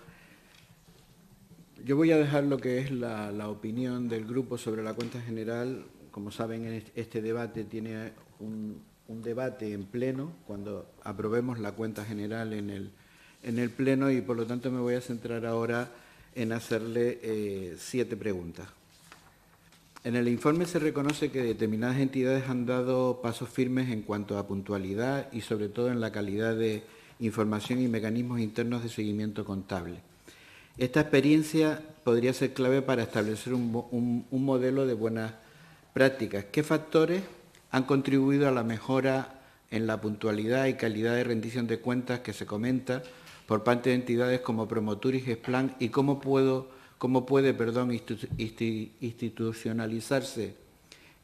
Yo voy a dejar lo que es la opinión del grupo sobre la cuenta general. Como saben, este debate tiene un debate en pleno, cuando aprobemos la cuenta general en el pleno, y por lo tanto me voy a centrar ahora en hacerle 7 preguntas. En el informe se reconoce que determinadas entidades han dado pasos firmes en cuanto a puntualidad y sobre todo en la calidad de información y mecanismos internos de seguimiento contable. Esta experiencia podría ser clave para establecer un modelo de buenas prácticas. ¿Qué factores han contribuido a la mejora en la puntualidad y calidad de rendición de cuentas que se comenta por parte de entidades como Promotur y Gesplan, y cómo puede institucionalizarse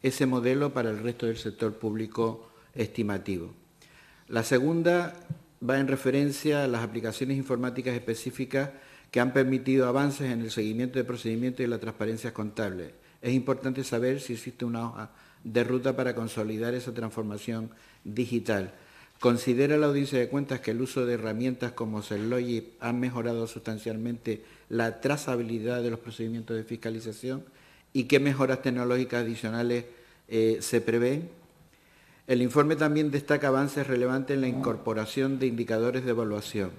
ese modelo para el resto del sector público estimativo? La segunda va en referencia a las aplicaciones informáticas específicas que han permitido avances en el seguimiento de procedimientos y la transparencia contable. Es importante saber si existe una hoja de ruta para consolidar esa transformación digital. ¿Considera la Audiencia de Cuentas que el uso de herramientas como Serlogic ha mejorado sustancialmente la trazabilidad de los procedimientos de fiscalización? ¿Y qué mejoras tecnológicas adicionales se prevén? El informe también destaca avances relevantes en la incorporación de indicadores de evaluación.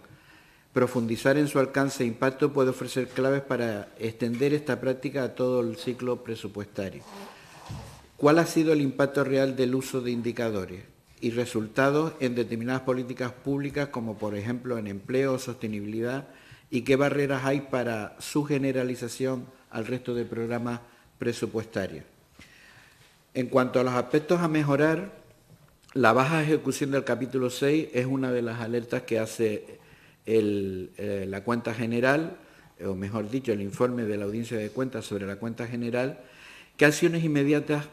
Profundizar en su alcance e impacto puede ofrecer claves para extender esta práctica a todo el ciclo presupuestario. ¿Cuál ha sido el impacto real del uso de indicadores y resultados en determinadas políticas públicas, como por ejemplo en empleo o sostenibilidad, y qué barreras hay para su generalización al resto de programas presupuestarios? En cuanto a los aspectos a mejorar, la baja ejecución del capítulo 6 es una de las alertas que hace la cuenta general, o mejor dicho, el informe de la Audiencia de Cuentas sobre la cuenta general. ¿Qué acciones inmediatas,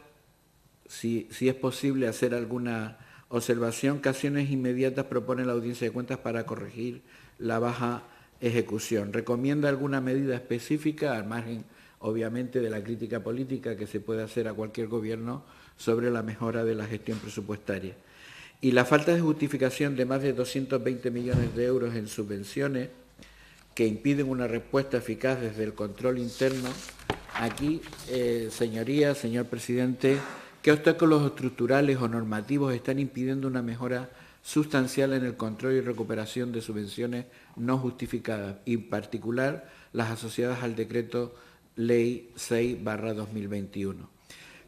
si es posible hacer alguna observación, qué acciones inmediatas propone la Audiencia de Cuentas para corregir la baja ejecución? ¿Recomienda alguna medida específica, al margen, obviamente, de la crítica política que se puede hacer a cualquier gobierno sobre la mejora de la gestión presupuestaria? Y la falta de justificación de más de 220 millones de euros en subvenciones que impiden una respuesta eficaz desde el control interno. Aquí, señorías, señor presidente, ¿qué obstáculos estructurales o normativos están impidiendo una mejora sustancial en el control y recuperación de subvenciones no justificadas, y en particular las asociadas al decreto Ley 6/2021.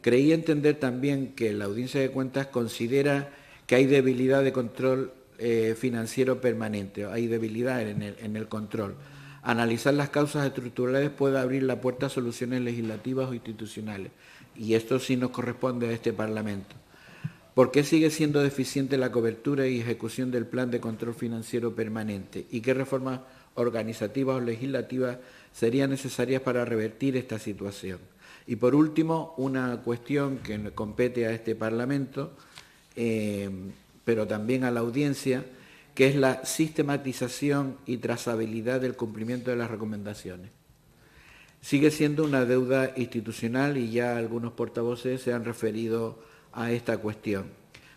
Creí entender también que la Audiencia de Cuentas considera que hay debilidad de control financiero permanente, hay debilidad en el control. Analizar las causas estructurales puede abrir la puerta a soluciones legislativas o institucionales, y esto sí nos corresponde a este Parlamento. ¿Por qué sigue siendo deficiente la cobertura y ejecución del Plan de Control Financiero Permanente? ¿Y qué reformas organizativas o legislativas serían necesarias para revertir esta situación? Y por último, una cuestión que compete a este Parlamento, pero también a la audiencia, que es la sistematización y trazabilidad del cumplimiento de las recomendaciones. Sigue siendo una deuda institucional y ya algunos portavoces se han referido a esta cuestión.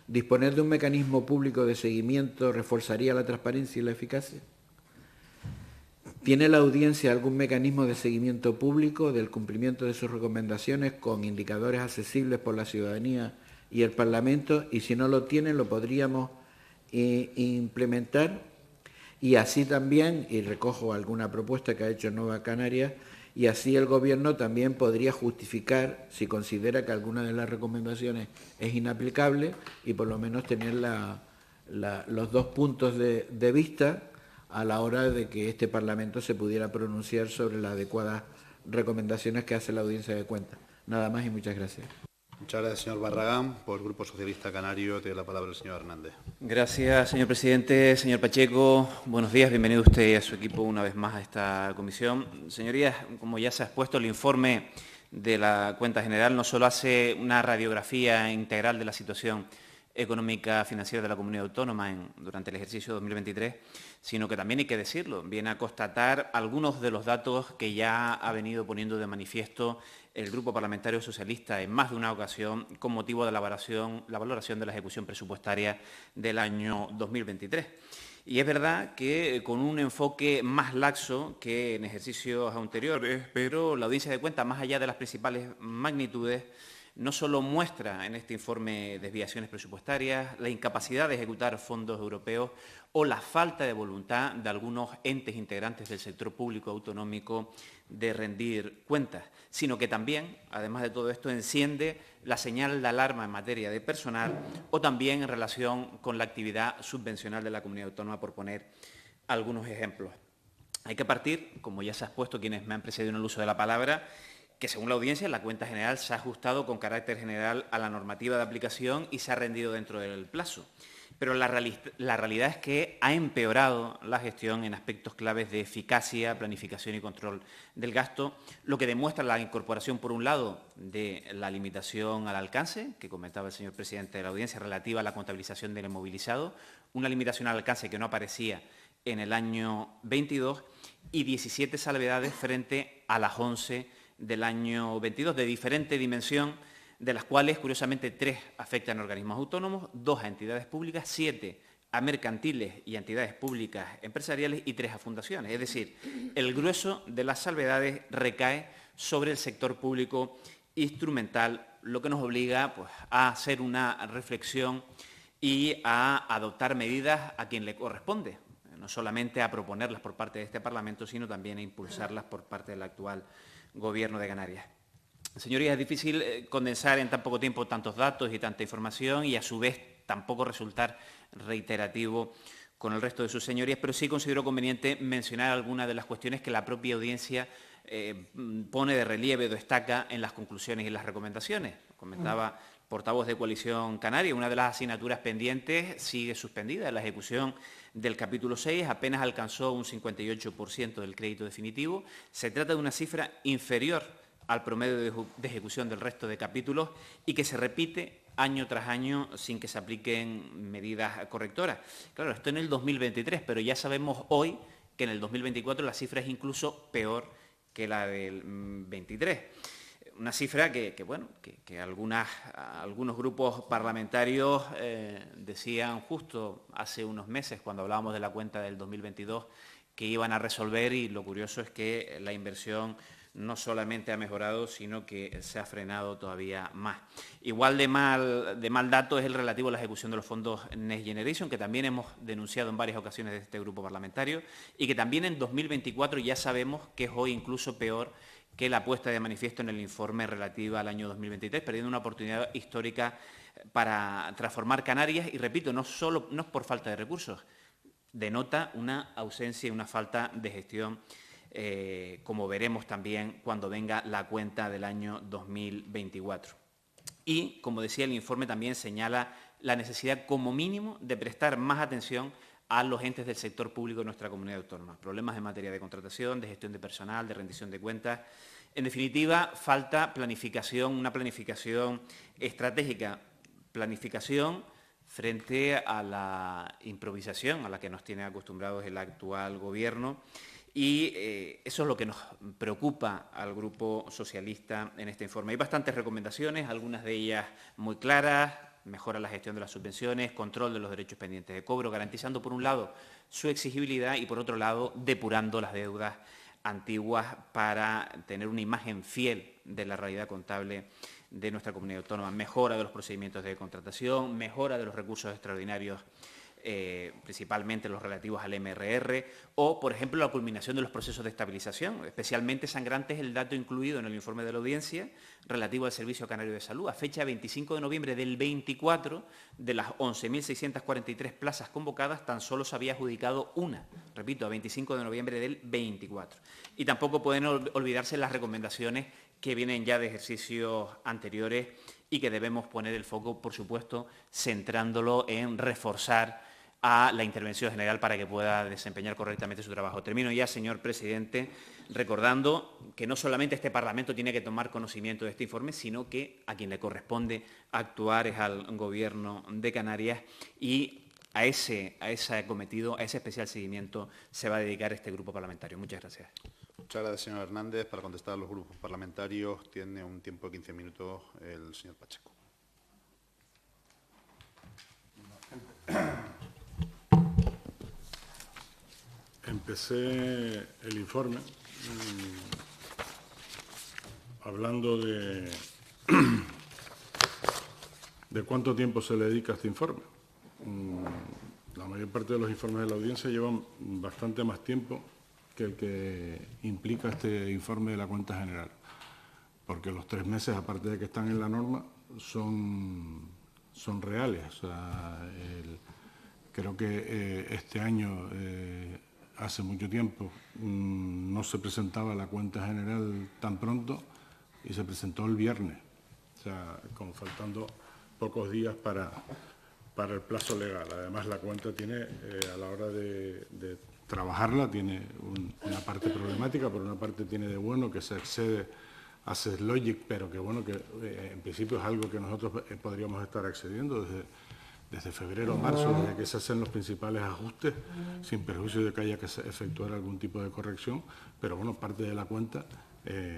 ¿Disponer de un mecanismo público de seguimiento reforzaría la transparencia y la eficacia? ¿Tiene la audiencia algún mecanismo de seguimiento público del cumplimiento de sus recomendaciones con indicadores accesibles por la ciudadanía y el Parlamento? Y si no lo tiene, lo podríamos implementar. Y así también, y recojo alguna propuesta que ha hecho Nueva Canarias, y así el Gobierno también podría justificar si considera que alguna de las recomendaciones es inaplicable y por lo menos tener los dos puntos de vista a la hora de que este Parlamento se pudiera pronunciar sobre las adecuadas recomendaciones que hace la Audiencia de Cuentas. Nada más y muchas gracias. Muchas gracias, señor Barragán. Por el Grupo Socialista Canario tiene la palabra el señor Hernández. Gracias, señor presidente. Señor Pacheco, buenos días. Bienvenido usted y a su equipo una vez más a esta comisión. Señorías, como ya se ha expuesto, el informe de la Cuenta General no solo hace una radiografía integral de la situación económica financiera de la comunidad autónoma durante el ejercicio 2023, sino que también hay que decirlo, viene a constatar algunos de los datos que ya ha venido poniendo de manifiesto el Grupo Parlamentario Socialista en más de una ocasión con motivo de la valoración de la ejecución presupuestaria del año 2023. Y es verdad que con un enfoque más laxo que en ejercicios anteriores, pero la Audiencia de Cuentas, más allá de las principales magnitudes, no solo muestra en este informe desviaciones presupuestarias, la incapacidad de ejecutar fondos europeos o la falta de voluntad de algunos entes integrantes del sector público autonómico de rendir cuentas, sino que también, además de todo esto, enciende la señal de alarma en materia de personal o también en relación con la actividad subvencional de la comunidad autónoma, por poner algunos ejemplos. Hay que partir, como ya se ha expuesto quienes me han precedido en el uso de la palabra, que según la audiencia la cuenta general se ha ajustado con carácter general a la normativa de aplicación y se ha rendido dentro del plazo. Pero la realidad es que ha empeorado la gestión en aspectos claves de eficacia, planificación y control del gasto, lo que demuestra la incorporación, por un lado, de la limitación al alcance, que comentaba el señor presidente de la audiencia, relativa a la contabilización del inmovilizado, una limitación al alcance que no aparecía en el año 22, y 17 salvedades frente a las 11 del año 22, de diferente dimensión, de las cuales, curiosamente, 3 afectan a organismos autónomos, 2 a entidades públicas, 7 a mercantiles y a entidades públicas empresariales y 3 a fundaciones. Es decir, el grueso de las salvedades recae sobre el sector público instrumental, lo que nos obliga pues, a hacer una reflexión y a adoptar medidas a quien le corresponde, no solamente a proponerlas por parte de este Parlamento, sino también a impulsarlas por parte del actual Gobierno de Canarias. Señorías, es difícil condensar en tan poco tiempo tantos datos y tanta información y a su vez tampoco resultar reiterativo con el resto de sus señorías, pero sí considero conveniente mencionar algunas de las cuestiones que la propia audiencia pone de relieve o destaca en las conclusiones y las recomendaciones. Comentaba el portavoz de Coalición Canaria, una de las asignaturas pendientes sigue suspendida. La ejecución del capítulo 6 apenas alcanzó un 58% del crédito definitivo. Se trata de una cifra inferior al promedio de ejecución del resto de capítulos y que se repite año tras año sin que se apliquen medidas correctoras. Claro, esto en el 2023, pero ya sabemos hoy que en el 2024 la cifra es incluso peor que la del 23. Una cifra que algunos grupos parlamentarios decían justo hace unos meses, cuando hablábamos de la cuenta del 2022, que iban a resolver, y lo curioso es que la inversión no solamente ha mejorado, sino que se ha frenado todavía más. Igual de mal dato es el relativo a la ejecución de los fondos Next Generation, que también hemos denunciado en varias ocasiones de este grupo parlamentario, y que también en 2024 ya sabemos que es hoy incluso peor que la puesta de manifiesto en el informe relativo al año 2023, perdiendo una oportunidad histórica para transformar Canarias, y repito, no es por falta de recursos, denota una ausencia y una falta de gestión, como veremos también cuando venga la cuenta del año 2024. Y, como decía, el informe también señala la necesidad, como mínimo, de prestar más atención a los entes del sector público de nuestra comunidad autónoma. Problemas en materia de contratación, de gestión de personal, de rendición de cuentas. En definitiva, falta planificación, una planificación estratégica, planificación frente a la improvisación a la que nos tiene acostumbrados el actual Gobierno, y eso es lo que nos preocupa al Grupo Socialista en este informe. Hay bastantes recomendaciones, algunas de ellas muy claras: mejora la gestión de las subvenciones, control de los derechos pendientes de cobro, garantizando por un lado su exigibilidad y por otro lado depurando las deudas antiguas para tener una imagen fiel de la realidad contable de nuestra comunidad autónoma, mejora de los procedimientos de contratación, mejora de los recursos extraordinarios, principalmente los relativos al MRR, o, por ejemplo, la culminación de los procesos de estabilización. Especialmente sangrante es el dato incluido en el informe de la audiencia relativo al Servicio Canario de Salud. A fecha 25 de noviembre del 24, de las 11.643 plazas convocadas, tan solo se había adjudicado una, repito, a 25 de noviembre del 24. Y tampoco pueden olvidarse las recomendaciones que vienen ya de ejercicios anteriores y que debemos poner el foco, por supuesto, centrándolo en reforzar a la Intervención General para que pueda desempeñar correctamente su trabajo. Termino ya, señor presidente, recordando que no solamente este Parlamento tiene que tomar conocimiento de este informe, sino que a quien le corresponde actuar es al Gobierno de Canarias, y a ese cometido, a ese especial seguimiento se va a dedicar este grupo parlamentario. Muchas gracias. Muchas gracias, señor Hernández. Para contestar a los grupos parlamentarios tiene un tiempo de 15 minutos el señor Pacheco. Empecé el informe hablando de cuánto tiempo se le dedica a este informe. La mayor parte de los informes de la audiencia llevan bastante más tiempo que el que implica este informe de la cuenta general, porque los 3 meses, aparte de que están en la norma, son reales. O sea, creo que este año, hace mucho tiempo, no se presentaba la cuenta general tan pronto, y se presentó el viernes, o sea, como faltando pocos días para el plazo legal. Además, la cuenta tiene, a la hora de trabajarla, tiene una parte problemática. Por una parte tiene de bueno que se accede a SESLogic, pero que bueno, que en principio es algo que nosotros podríamos estar accediendo desde febrero o marzo, desde que se hacen los principales ajustes, sin perjuicio de que haya que efectuar algún tipo de corrección. Pero bueno, parte de la cuenta,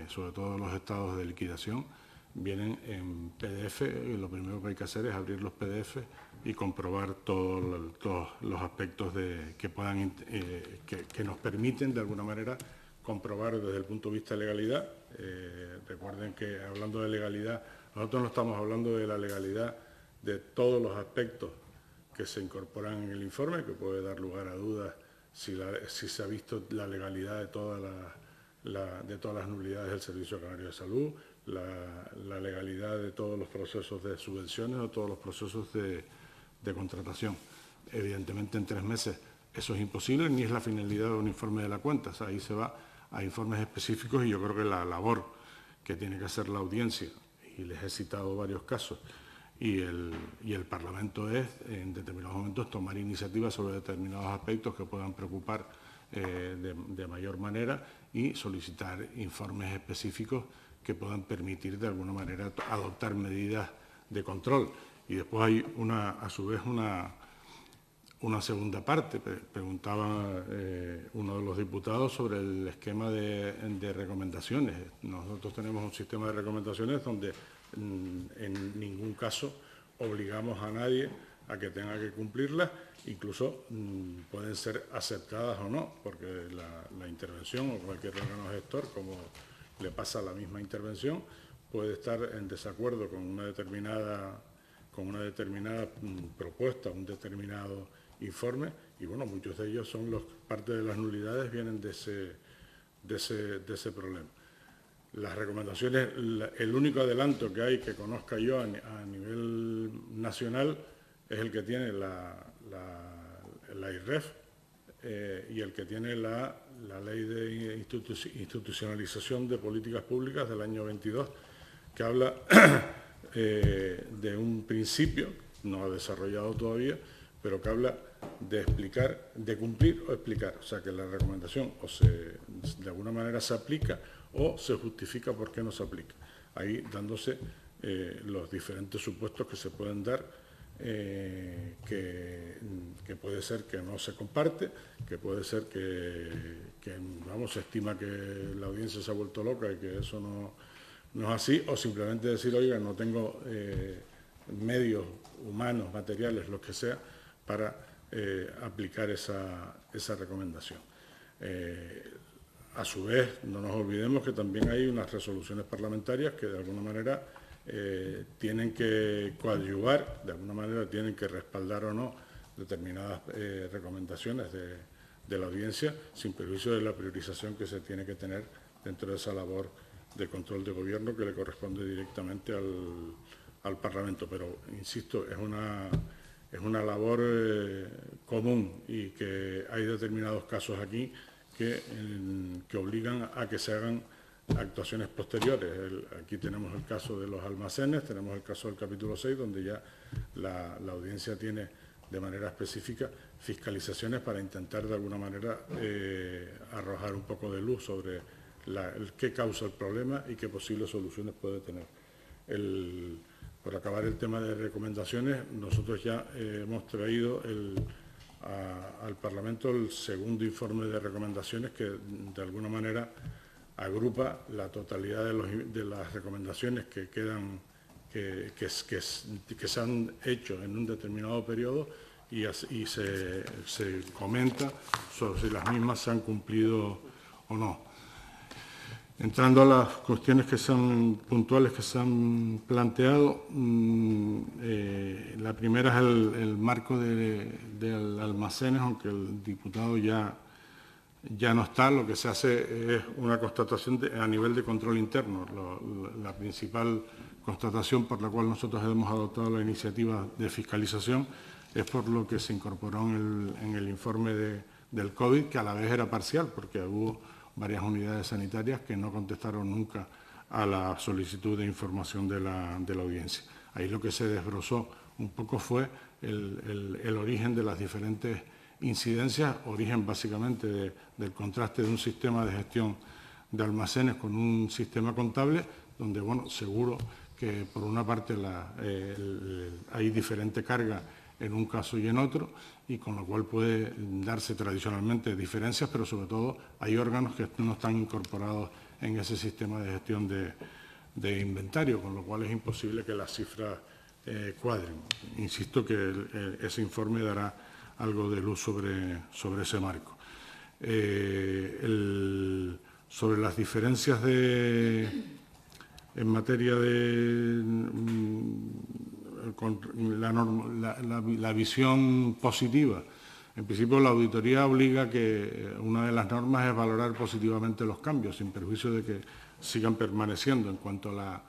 sobre todo los estados de liquidación, vienen en PDF, y lo primero que hay que hacer es abrir los PDF y comprobar todos los aspectos que nos permiten, de alguna manera, comprobar desde el punto de vista de legalidad. Recuerden que, hablando de legalidad, nosotros no estamos hablando de la legalidad de todos los aspectos que se incorporan en el informe, que puede dar lugar a dudas si se ha visto la legalidad de todas las nulidades del Servicio Canario de Salud, la legalidad de todos los procesos de subvenciones o todos los procesos de contratación. Evidentemente, en 3 meses eso es imposible, ni es la finalidad de un informe de la cuenta. O sea, ahí se va a informes específicos, y yo creo que la labor que tiene que hacer la audiencia, y les he citado varios casos, y el Parlamento es, en determinados momentos, tomar iniciativas sobre determinados aspectos que puedan preocupar de mayor manera, y solicitar informes específicos que puedan permitir, de alguna manera, adoptar medidas de control. Y después hay, a su vez, una segunda parte. Preguntaba uno de los diputados sobre el esquema de recomendaciones. Nosotros tenemos un sistema de recomendaciones donde en ningún caso obligamos a nadie a que tenga que cumplirlas. Incluso pueden ser aceptadas o no, porque la intervención o cualquier órgano gestor, le pasa la misma intervención, puede estar en desacuerdo con una determinada propuesta, un determinado informe, y bueno, muchos de ellos son parte de las nulidades vienen de ese problema. Las recomendaciones, el único adelanto que hay que conozca yo a nivel nacional es el que tiene la IREF y el que tiene la Ley de Institucionalización de Políticas Públicas del año 22, que habla de un principio, no desarrollado todavía, pero que habla de explicar, de cumplir o explicar. O sea, que la recomendación de alguna manera se aplica o se justifica por qué no se aplica. Ahí dándose los diferentes supuestos que se pueden dar, que puede ser que no se comparte, que puede ser que se estima que la audiencia se ha vuelto loca y que eso no es así, o simplemente decir, oiga, no tengo medios humanos, materiales, lo que sea, para aplicar esa recomendación. A su vez, no nos olvidemos que también hay unas resoluciones parlamentarias que de alguna manera tienen que coadyuvar, de alguna manera tienen que respaldar o no determinadas recomendaciones de la audiencia, sin perjuicio de la priorización que se tiene que tener dentro de esa labor de control de gobierno que le corresponde directamente al Parlamento. Pero, insisto, es una labor común y que hay determinados casos aquí que obligan a que se hagan actuaciones posteriores. Aquí tenemos el caso de los almacenes, tenemos el caso del capítulo 6, donde ya la audiencia tiene de manera específica fiscalizaciones para intentar de alguna manera arrojar un poco de luz sobre qué causa el problema y qué posibles soluciones puede tener. Por acabar el tema de recomendaciones, nosotros ya hemos traído al Parlamento el segundo informe de recomendaciones que de alguna manera agrupa la totalidad de las recomendaciones que quedan, que se han hecho en un determinado periodo y se comenta sobre si las mismas se han cumplido o no. Entrando a las cuestiones puntuales que se han planteado, la primera es el marco de almacenes, aunque el diputado ya no está. Lo que se hace es una constatación a nivel de control interno. La principal constatación por la cual nosotros hemos adoptado la iniciativa de fiscalización es por lo que se incorporó en el informe del COVID, que a la vez era parcial, porque hubo varias unidades sanitarias que no contestaron nunca a la solicitud de información de la audiencia. Ahí lo que se desbrozó un poco fue el origen de las diferentes incidencias, origen básicamente del contraste de un sistema de gestión de almacenes con un sistema contable, donde, bueno, seguro que por una parte hay diferente carga en un caso y en otro, y con lo cual puede darse tradicionalmente diferencias, pero sobre todo hay órganos que no están incorporados en ese sistema de gestión de inventario, con lo cual es imposible que las cifras cuadren. Insisto que ese informe dará algo de luz sobre ese marco. Sobre las diferencias en materia de la visión positiva. En principio, la auditoría obliga que una de las normas es valorar positivamente los cambios, sin perjuicio de que sigan permaneciendo. En cuanto a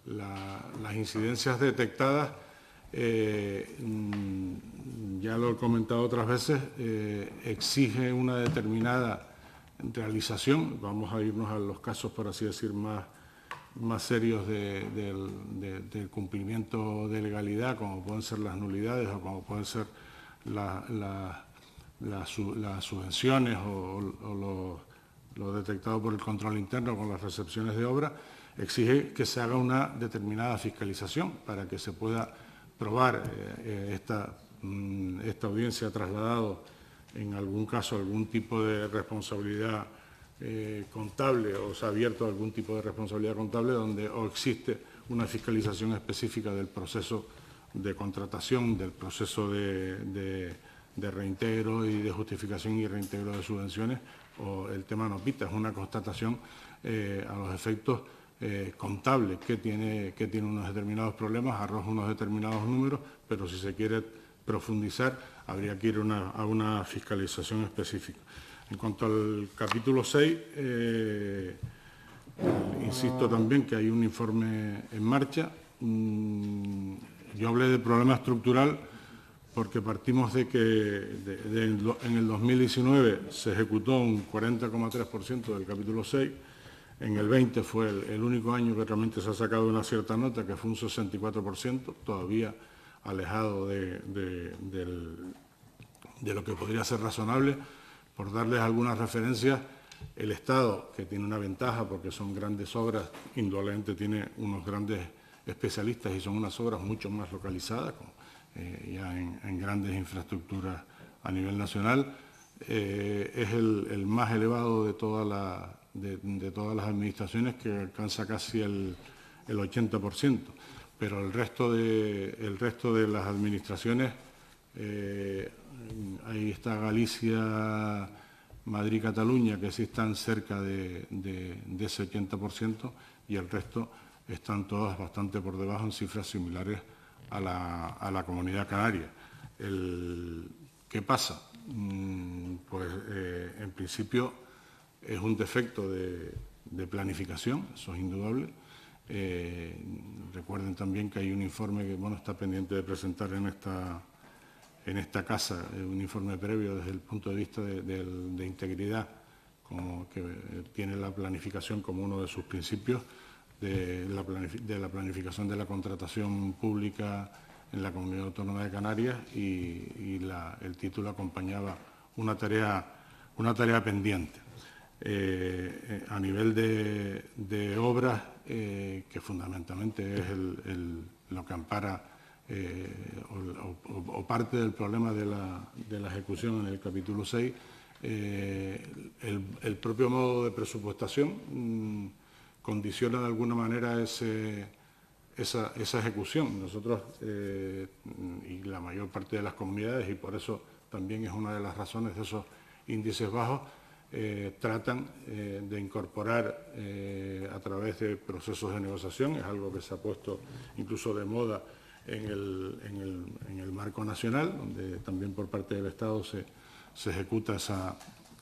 las incidencias detectadas, ya lo he comentado otras veces, exige una determinada realización. Vamos a irnos a los casos, por así decir, más serios del cumplimiento de legalidad, como pueden ser las nulidades o como pueden ser las subvenciones o lo detectado por el control interno con las recepciones de obra. Exige que se haga una determinada fiscalización para que se pueda probar esta audiencia ha trasladado en algún caso algún tipo de responsabilidad contable, o se ha abierto algún tipo de responsabilidad contable donde o existe una fiscalización específica del proceso de contratación, del proceso de reintegro y de justificación y reintegro de subvenciones, o el tema no pita, es una constatación a los efectos contables que tiene unos determinados problemas, arroja unos determinados números, pero si se quiere profundizar habría que ir a una fiscalización específica. En cuanto al capítulo 6, insisto también que hay un informe en marcha. Yo hablé de problema estructural porque partimos de que en el 2019 se ejecutó un 40,3% del capítulo 6, en el 20 fue el único año que realmente se ha sacado una cierta nota, que fue un 64%, todavía alejado de lo que podría ser razonable. Por darles algunas referencias, el Estado, que tiene una ventaja porque son grandes obras, indudablemente tiene unos grandes especialistas y son unas obras mucho más localizadas, ya en grandes infraestructuras a nivel nacional, es el más elevado de todas las administraciones, que alcanza casi el 80%, pero el resto de las administraciones, ahí está Galicia, Madrid, Cataluña, que sí están cerca de ese 80%, y el resto están todas bastante por debajo en cifras similares a la Comunidad Canaria. ¿Qué pasa? Pues en principio es un defecto de planificación, eso es indudable. Recuerden también que hay un informe que está pendiente de presentar en esta casa, un informe previo desde el punto de vista de integridad, como que tiene la planificación como uno de sus principios, de la planificación de la contratación pública en la Comunidad Autónoma de Canarias, y el título acompañaba una tarea pendiente. A nivel de obras, que fundamentalmente es lo que ampara o parte del problema de la ejecución en el capítulo 6, el propio modo de presupuestación condiciona de alguna manera esa ejecución. Nosotros y la mayor parte de las comunidades, y por eso también es una de las razones de esos índices bajos, tratan de incorporar a través de procesos de negociación, es algo que se ha puesto incluso de moda en el marco nacional, donde también por parte del Estado se ejecuta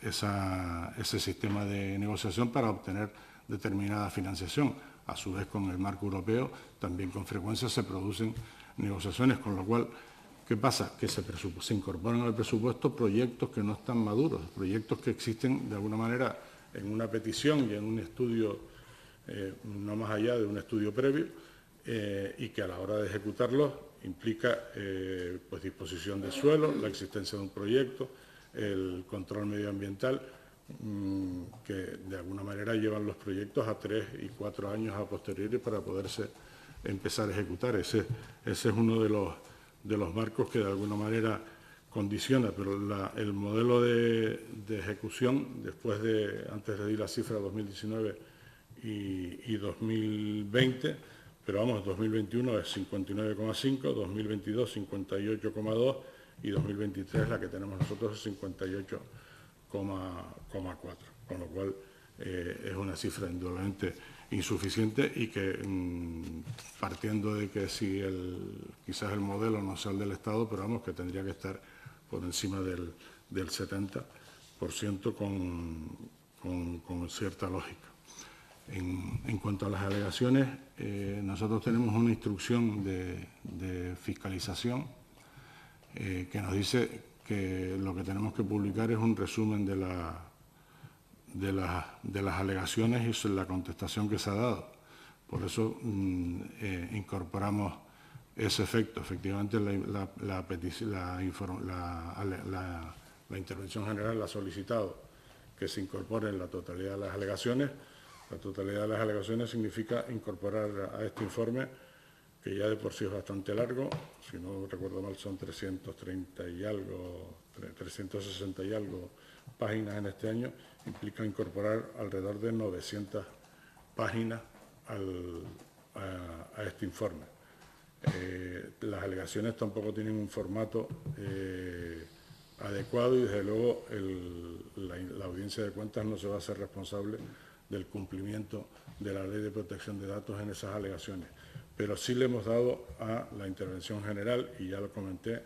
ese sistema de negociación para obtener determinada financiación. A su vez, con el marco europeo también con frecuencia se producen negociaciones, con lo cual, ¿qué pasa? Que se incorporan al presupuesto proyectos que no están maduros, proyectos que existen de alguna manera en una petición y en un estudio, no más allá de un estudio previo, y que a la hora de ejecutarlos implica pues disposición de suelo, la existencia de un proyecto, el control medioambiental, que de alguna manera llevan los proyectos a 3 y 4 años a posteriori para poderse empezar a ejecutar. Ese es uno de los marcos que de alguna manera condiciona, pero el modelo de ejecución, antes de ir a cifra 2019 y 2020, pero vamos, 2021 es 59,5, 2022 58,2 y 2023 la que tenemos nosotros es 58,4, con lo cual es una cifra indudablemente insuficiente, y que partiendo de que si quizás el modelo no sea el del Estado, pero vamos, que tendría que estar por encima del 70% con cierta lógica. En cuanto a las alegaciones, nosotros tenemos una instrucción de fiscalización que nos dice que lo que tenemos que publicar es un resumen de las alegaciones y la contestación que se ha dado. Por eso incorporamos ese efecto. Efectivamente, la intervención general ha solicitado que se incorpore en la totalidad de las alegaciones. La totalidad de las alegaciones significa incorporar a este informe, que ya de por sí es bastante largo, si no recuerdo mal son 360 y algo páginas en este año, implica incorporar alrededor de 900 páginas a este informe. Las alegaciones tampoco tienen un formato adecuado y desde luego la Audiencia de Cuentas no se va a hacer responsable del cumplimiento de la Ley de Protección de Datos en esas alegaciones. Pero sí le hemos dado a la intervención general, y ya lo comenté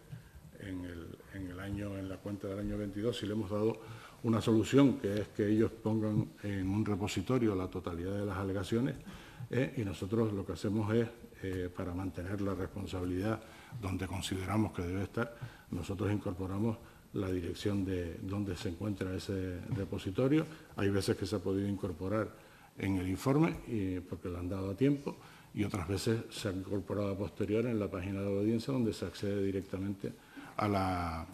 en la cuenta del año 22, sí le hemos dado una solución, que es que ellos pongan en un repositorio la totalidad de las alegaciones, y nosotros lo que hacemos es, para mantener la responsabilidad donde consideramos que debe estar, nosotros incorporamos la dirección de donde se encuentra ese repositorio. Hay veces que se ha podido incorporar en el informe porque le han dado a tiempo, y otras veces se ha incorporado a posterior en la página de la audiencia, donde se accede directamente a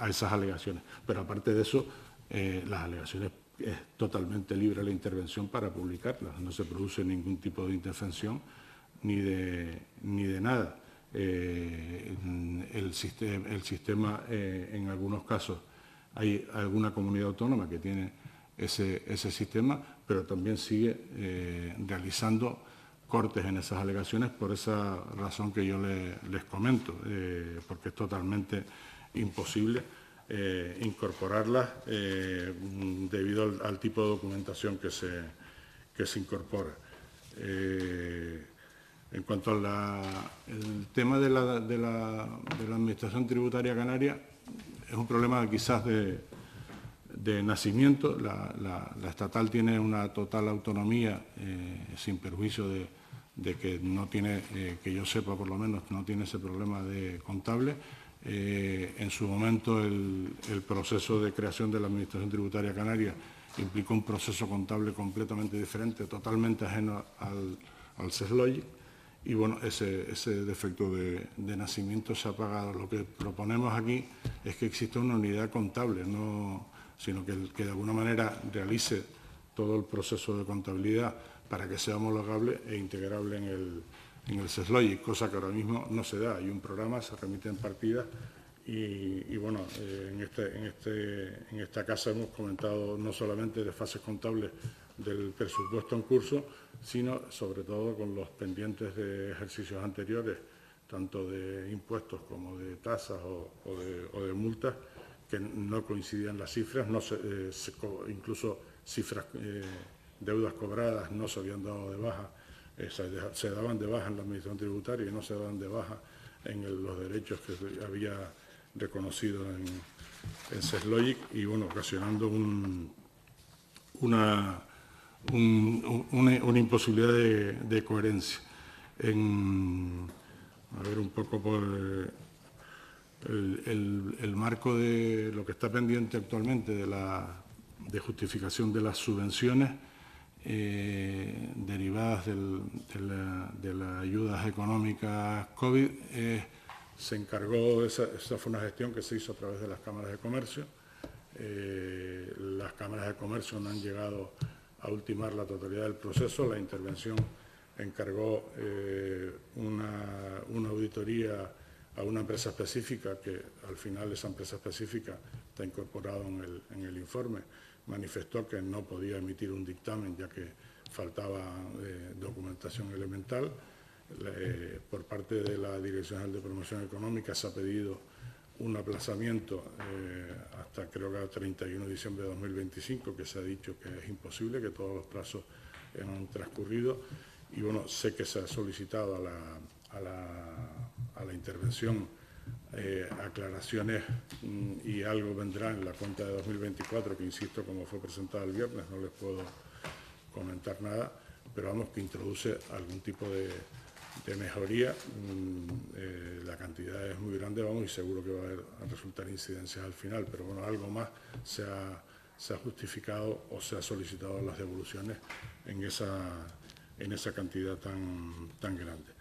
esas alegaciones. Pero aparte de eso, las alegaciones es totalmente libre la intervención para publicarlas, no se produce ningún tipo de intervención ni de nada. El sistema en algunos casos, hay alguna comunidad autónoma que tiene ese sistema, pero también sigue realizando cortes en esas alegaciones por esa razón que yo les comento, porque es totalmente imposible incorporarlas debido al tipo de documentación que se incorpora. En cuanto al tema de la Administración Tributaria Canaria, es un problema quizás de nacimiento. La estatal tiene una total autonomía, sin perjuicio de que no tiene, que yo sepa por lo menos, no tiene ese problema de contable. En su momento el proceso de creación de la Administración Tributaria Canaria implicó un proceso contable completamente diferente, totalmente ajeno al CESLOGIC, y bueno, ese defecto de nacimiento se ha pagado. Lo que proponemos aquí es que exista una unidad contable, sino que de alguna manera realice todo el proceso de contabilidad para que sea homologable e integrable en el CESLOGIC, cosa que ahora mismo no se da. Hay un programa, se remiten partidas y bueno, en esta casa hemos comentado no solamente de fases contables del presupuesto en curso, sino sobre todo con los pendientes de ejercicios anteriores, tanto de impuestos como de tasas o de multas, que no coincidían las cifras, incluso cifras, deudas cobradas no se habían dado de baja, se daban de baja en la Administración Tributaria y no se daban de baja en los derechos que había reconocido en CESLOGIC, y bueno, ocasionando una imposibilidad de coherencia. A ver, un poco por el marco de lo que está pendiente actualmente de justificación de las subvenciones derivadas de las ayudas económicas COVID. Se encargó, esa fue una gestión que se hizo a través de las cámaras de comercio. Las cámaras de comercio no han llegado a ultimar la totalidad del proceso. La intervención encargó una auditoría a una empresa específica, que al final esa empresa específica está incorporada en el informe, manifestó que no podía emitir un dictamen ya que faltaba documentación elemental. Por parte de la Dirección General de Promoción Económica se ha pedido un aplazamiento hasta creo que el 31 de diciembre de 2025, que se ha dicho que es imposible, que todos los plazos han transcurrido, y bueno, sé que se ha solicitado a la intervención aclaraciones, y algo vendrá en la cuenta de 2024, que insisto, como fue presentada el viernes, no les puedo comentar nada, pero vamos, que introduce algún tipo de mejoría. La cantidad es muy grande, vamos, y seguro que va a resultar incidencias al final, pero bueno, algo más se ha justificado o se ha solicitado las devoluciones en esa cantidad tan grande.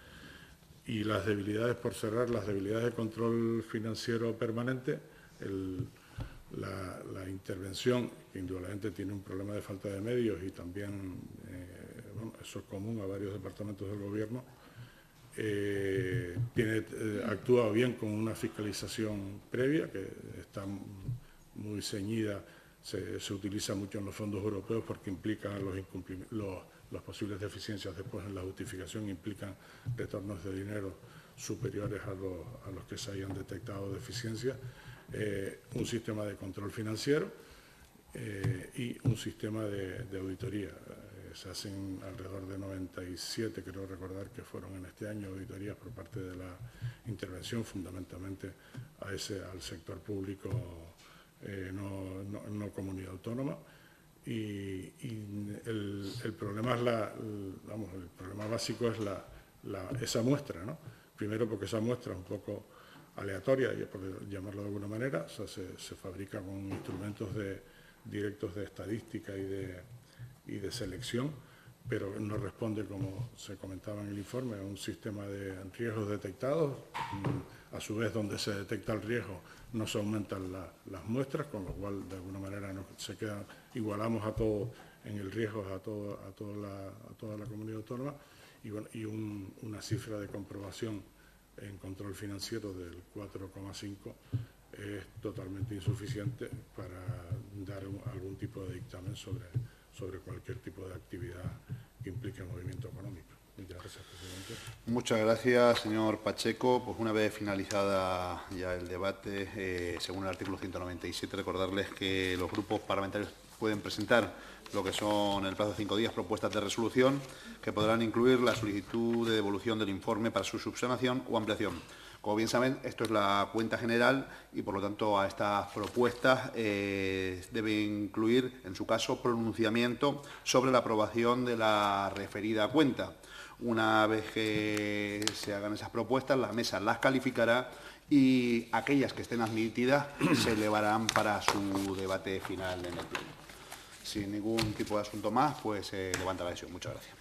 Y las debilidades, por cerrar, las debilidades de control financiero permanente, la intervención, que indudablemente tiene un problema de falta de medios y también, bueno, eso es común a varios departamentos del Gobierno, actúa bien con una fiscalización previa, que está muy ceñida, se utiliza mucho en los fondos europeos porque implican las posibles deficiencias después en la justificación, implican retornos de dinero superiores a los que se hayan detectado deficiencias. un sistema de control financiero y un sistema de auditoría. Se hacen alrededor de 97, creo recordar que fueron en este año, auditorías por parte de la intervención, fundamentalmente al sector público, no comunidad autónoma. Y el problema es el problema básico es esa muestra, ¿no? Primero porque esa muestra es un poco aleatoria, por llamarlo de alguna manera, o sea, se fabrica con instrumentos directos de estadística y de selección, pero no responde, como se comentaba en el informe, a un sistema de riesgos detectados. A su vez, donde se detecta el riesgo, no se aumentan las muestras, con lo cual, de alguna manera, igualamos a todo en el riesgo a toda la comunidad autónoma, y una cifra de comprobación en control financiero del 4,5 es totalmente insuficiente para dar algún tipo de dictamen sobre cualquier tipo de actividad que implique movimiento económico. Muchas gracias, presidente. Muchas gracias, señor Pacheco. Pues una vez finalizada ya el debate, según el artículo 197, recordarles que los grupos parlamentarios pueden presentar lo que son, en el plazo de 5 días, propuestas de resolución que podrán incluir la solicitud de devolución del informe para su subsanación o ampliación. Como bien saben, esto es la cuenta general y, por lo tanto, a estas propuestas debe incluir, en su caso, pronunciamiento sobre la aprobación de la referida cuenta. Una vez que se hagan esas propuestas, la mesa las calificará y aquellas que estén admitidas se elevarán para su debate final en el Pleno. Sin ningún tipo de asunto más, pues se levanta la sesión. Muchas gracias.